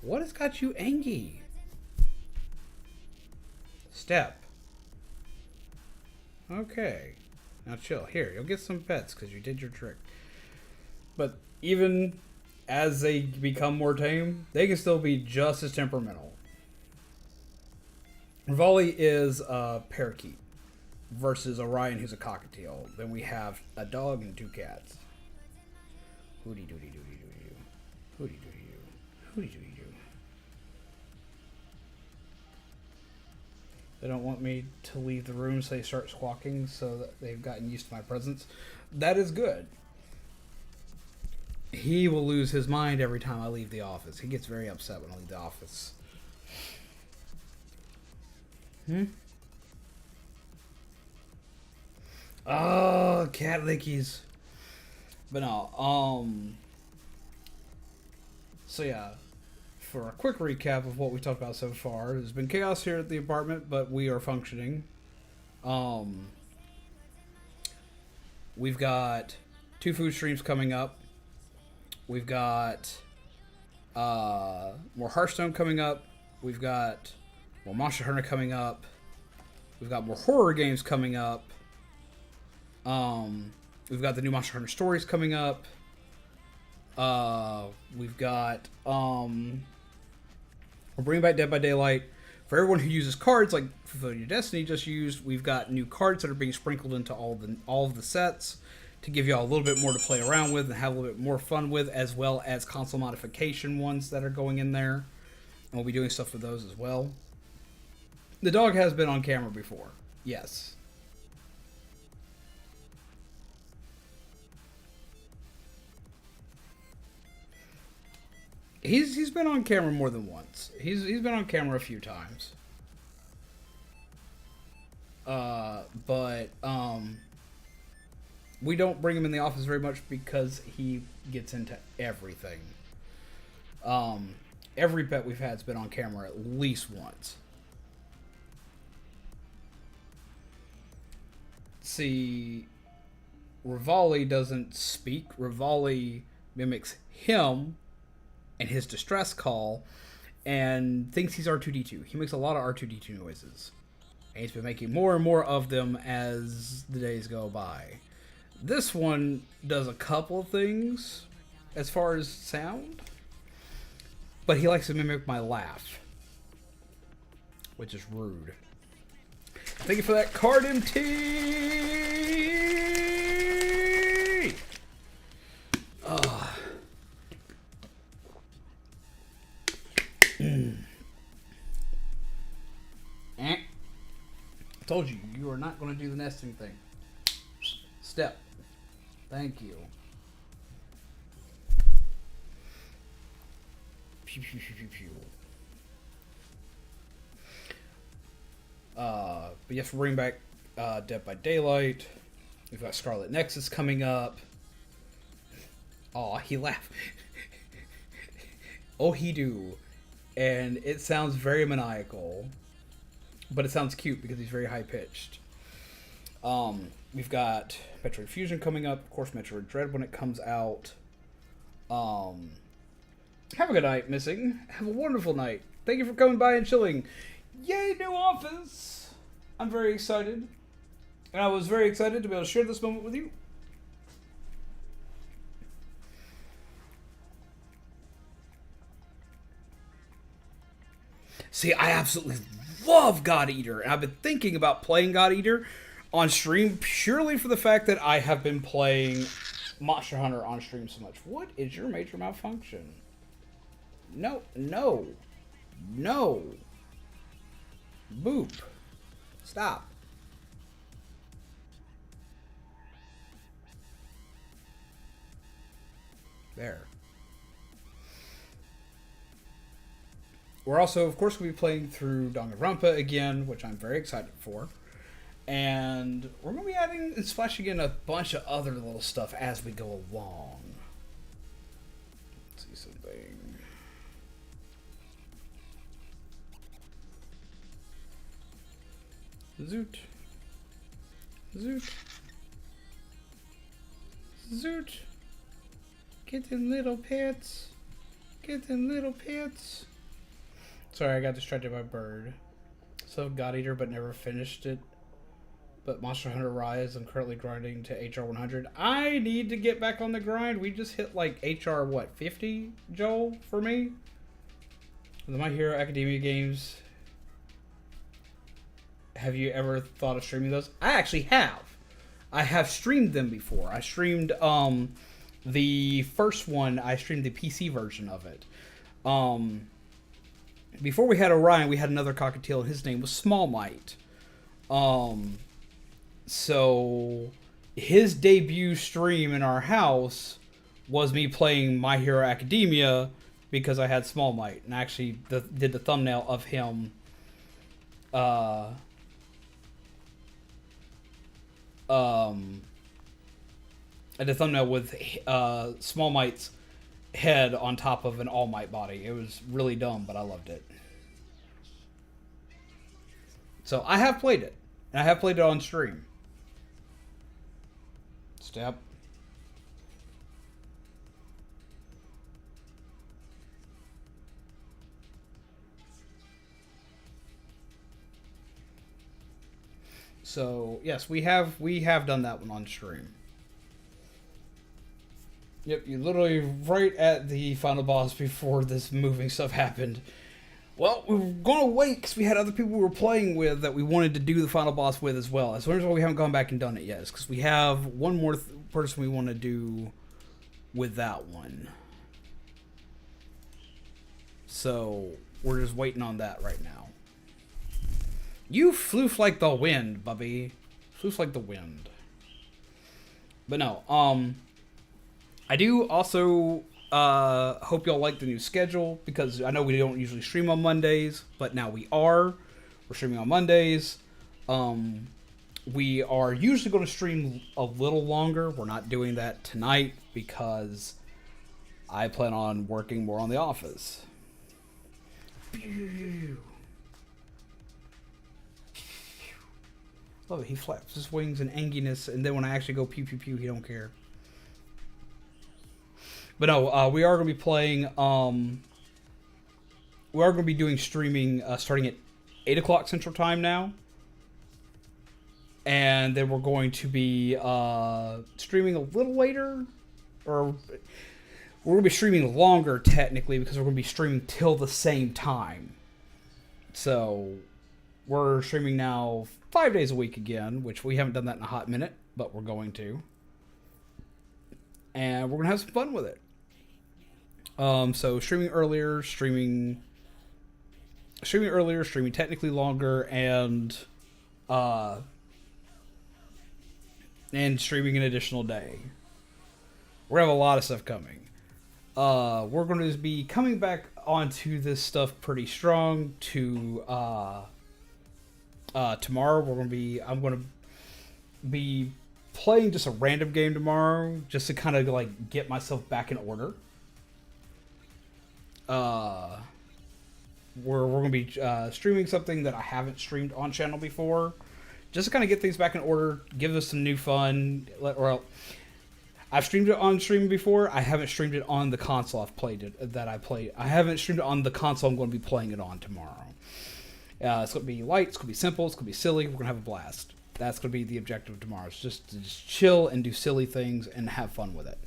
What has got you angry? Step. Okay. Now chill. Here, you'll get some pets because you did your trick. But even as they become more tame, they can still be just as temperamental. Rivali is a parakeet versus Orion, who's a cockatiel. Then we have a dog and 2 cats. Hooty doody doody doody doo. Hooty doody doo. Hooty doody doo. They don't want me to leave the room, so they start squawking, so that they've gotten used to my presence. That is good. He will lose his mind every time I leave the office. He gets very upset when I leave the office. Oh, cat lickies. But no, so yeah, for a quick recap of what we talked about so far, there's been chaos here at the apartment, but we are functioning. We've got 2 food streams coming up. We've got more Hearthstone coming up. We've got more Monster Hunter coming up. We've got more horror games coming up. We've got the new Monster Hunter stories coming up. We've got we're bringing back Dead by Daylight. For everyone who uses cards like Fulfill Your Destiny just used, we've got new cards that are being sprinkled into all of the sets to give y'all a little bit more to play around with and have a little bit more fun with, as well as console modification ones that are going in there. And we'll be doing stuff with those as well. The dog has been on camera before. Yes. He's been on camera more than once. He's been on camera a few times. But we don't bring him in the office very much because he gets into everything. Every pet we've had's been on camera at least once. See, Rivali doesn't speak. Rivali mimics him and his distress call and thinks he's R2-D2. He makes a lot of R2-D2 noises. And he's been making more and more of them as the days go by. This one does a couple of things as far as sound, but he likes to mimic my laugh, which is rude. Thank you for that card, MT! I told you, you are not going to do the nesting thing. Step. Thank you. Pew, pew, pew, pew, pew. But yes, we're bringing back Dead by Daylight. We've got Scarlet Nexus coming up. Aw, he laughed. Oh, he do. And it sounds very maniacal. But it sounds cute because he's very high-pitched. We've got Metroid Fusion coming up. Of course, Metroid Dread when it comes out. Have a good night, Missing. Have a wonderful night. Thank you for coming by and chilling. Yay, new office! I'm very excited. And I was very excited to be able to share this moment with you. See, I absolutely love God Eater. And I've been thinking about playing God Eater on stream purely for the fact that I have been playing Monster Hunter on stream so much. What is your major malfunction? No, no, no. Boop. Stop. There. We're also, of course, going to be playing through Danganronpa again, which I'm very excited for. And we're going to be adding and splashing in a bunch of other little stuff as we go along. Let's see something. Zoot. Zoot. Zoot. Get them little pets. Get them little pets. Sorry, I got distracted by bird. So God Eater, but never finished it. But Monster Hunter Rise, I'm currently grinding to HR 100. I need to get back on the grind. We just hit like HR, what, 50, Joel, for me? The My Hero Academia games. Have you ever thought of streaming those? I actually have. I have streamed them before. I streamed the first one. I streamed the PC version of it. Before we had Orion, we had another cockatiel, and his name was Small Might. So his debut stream in our house was me playing My Hero Academia because I had Small Might, and I actually did the thumbnail of him. I did a thumbnail with Small Might's head on top of an All Might body. It was really dumb, but I loved it. So I have played it, and I have played it on stream. Step. So yes, we have done that one on stream. Yep, you literally right at the final boss before this moving stuff happened. Well, we were going to wait because we had other people we were playing with that we wanted to do the final boss with as well. As long as we haven't gone back and done it yet, because we have one more person we want to do with that one. So we're just waiting on that right now. You floof like the wind, Bubby. Floof like the wind. But no, I do also hope y'all like the new schedule, because I know we don't usually stream on Mondays, but now we are. We're streaming on Mondays. We are usually going to stream a little longer. We're not doing that tonight because I plan on working more on The Office. Love it. He flaps his wings in anginess, and then when I actually go pew pew pew, he don't care. But no, we are going to be playing. We are going to be doing streaming starting at 8 o'clock Central Time now. And then we're going to be streaming a little later. Or we're going to be streaming longer, technically, because we're going to be streaming till the same time. So we're streaming now 5 days a week again, which we haven't done that in a hot minute, but we're going to. And we're going to have some fun with it. So streaming earlier, streaming technically longer, and streaming an additional day. We're going to have a lot of stuff coming. We're going to be coming back onto this stuff pretty strong to tomorrow. I'm going to be playing just a random game tomorrow, just to kind of like get myself back in order. We're going to be streaming something that I haven't streamed on channel before, just to kind of get things back in order, give us some new fun. I've streamed it on stream before. I haven't streamed it on the console I haven't streamed it on the console I'm going to be playing it on tomorrow. It's going to be light, it's going to be simple, it's going to be silly, we're going to have a blast. That's going to be the objective of tomorrow. It's just to chill and do silly things and have fun with it.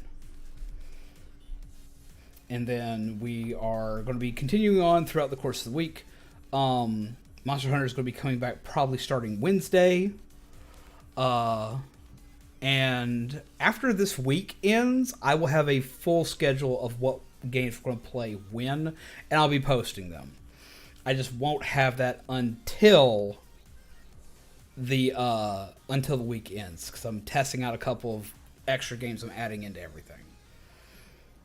And then we are going to be continuing on throughout the course of the week. Monster Hunter is going to be coming back probably starting Wednesday. And after this week ends, I will have a full schedule of what games we're going to play when, and I'll be posting them. I just won't have that until the week ends, because I'm testing out a couple of extra games I'm adding into everything.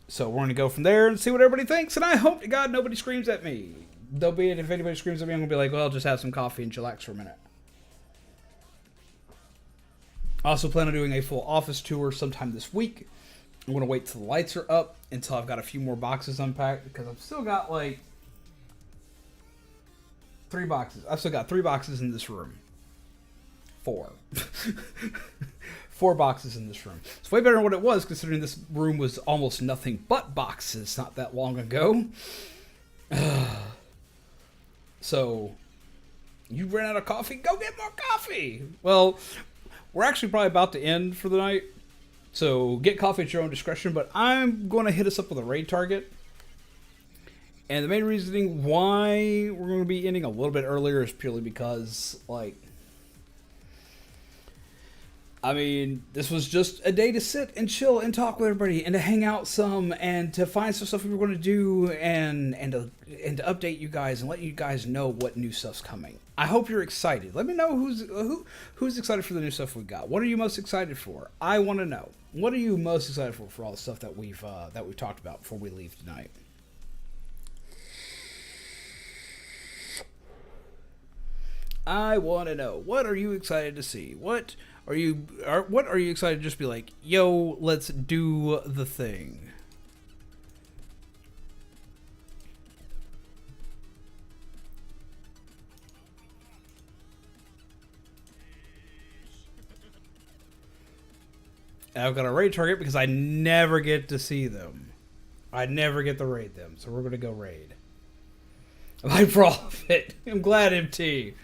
So we're going to go from there and see what everybody thinks, and I hope to God nobody screams at me. Though be it, if anybody screams at me, I'm going to be like, well, I'll just have some coffee and chillax for a minute. I also plan on doing a full office tour sometime this week. I'm going to wait till the lights are up until I've got a few more boxes unpacked, because I've still got like 3 boxes. I've still got 3 boxes in this room. 4. 4 boxes in this room. It's way better than what it was, considering this room was almost nothing but boxes not that long ago. So, you ran out of coffee? Go get more coffee! Well, we're actually probably about to end for the night. So, get coffee at your own discretion, but I'm going to hit us up with a raid target. And the main reasoning why we're going to be ending a little bit earlier is purely because, like, I mean, this was just a day to sit and chill and talk with everybody and to hang out some and to find some stuff we were going to do and to update you guys and let you guys know what new stuff's coming. I hope you're excited. Let me know who's excited for the new stuff we got. What are you most excited for? I want to know. What are you most excited for all the stuff that we've talked about before we leave tonight? I want to know. What are you excited to see? What are you excited to just be like, yo, let's do the thing? And I've got a raid target because I never get to see them. I never get to raid them, so we're going to go raid. My profit. I'm glad, MT.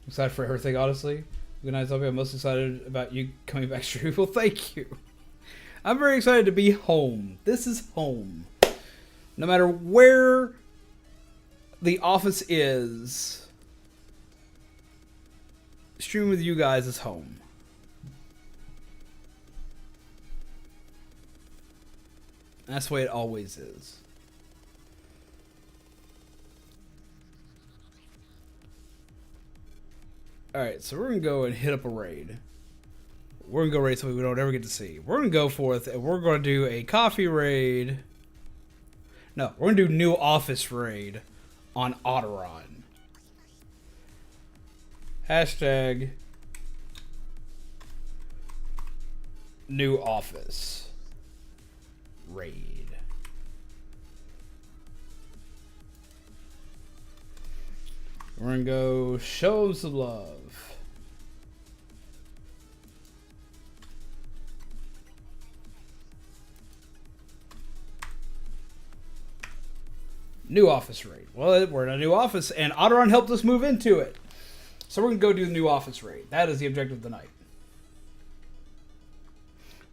Excited for everything, honestly. Good night, Zombie. I'm most excited about you coming back stream. Well, thank you. I'm very excited to be home. This is home. No matter where the office is, streaming with you guys is home. That's the way it always is. Alright, so we're going to go and hit up a raid. We're going to go raid something we don't ever get to see. We're going to go forth and we're going to do a coffee raid. No, we're going to do new office raid on Otteron. Hashtag new office raid. We're going to go show them some love. New office raid. Well, we're in a new office, and Otteron helped us move into it. So we're going to go do the new office raid. That is the objective of the night.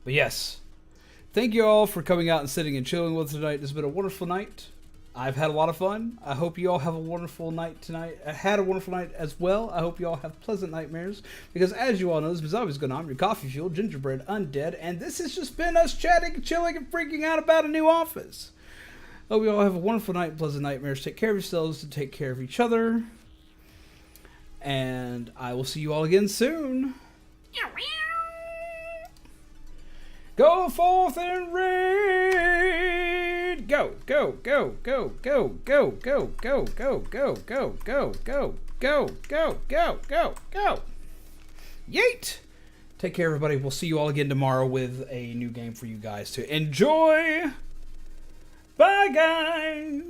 But yes, thank you all for coming out and sitting and chilling with us tonight. This has been a wonderful night. I've had a lot of fun. I hope you all have a wonderful night tonight. I had a wonderful night as well. I hope you all have pleasant nightmares. Because as you all know, this is always going on. I'm your coffee fuel, gingerbread, undead. And this has just been us chatting, chilling, and freaking out about a new office. Hope you all have a wonderful night, pleasant nightmares. Take care of yourselves and take care of each other. And I will see you all again soon. Go forth and raid! Go, go, go, go, go, go, go, go, go, go, go, go, go, go, go, go, go, go. Yeet! Take care, everybody. We'll see you all again tomorrow with a new game for you guys to enjoy. Bye, guys!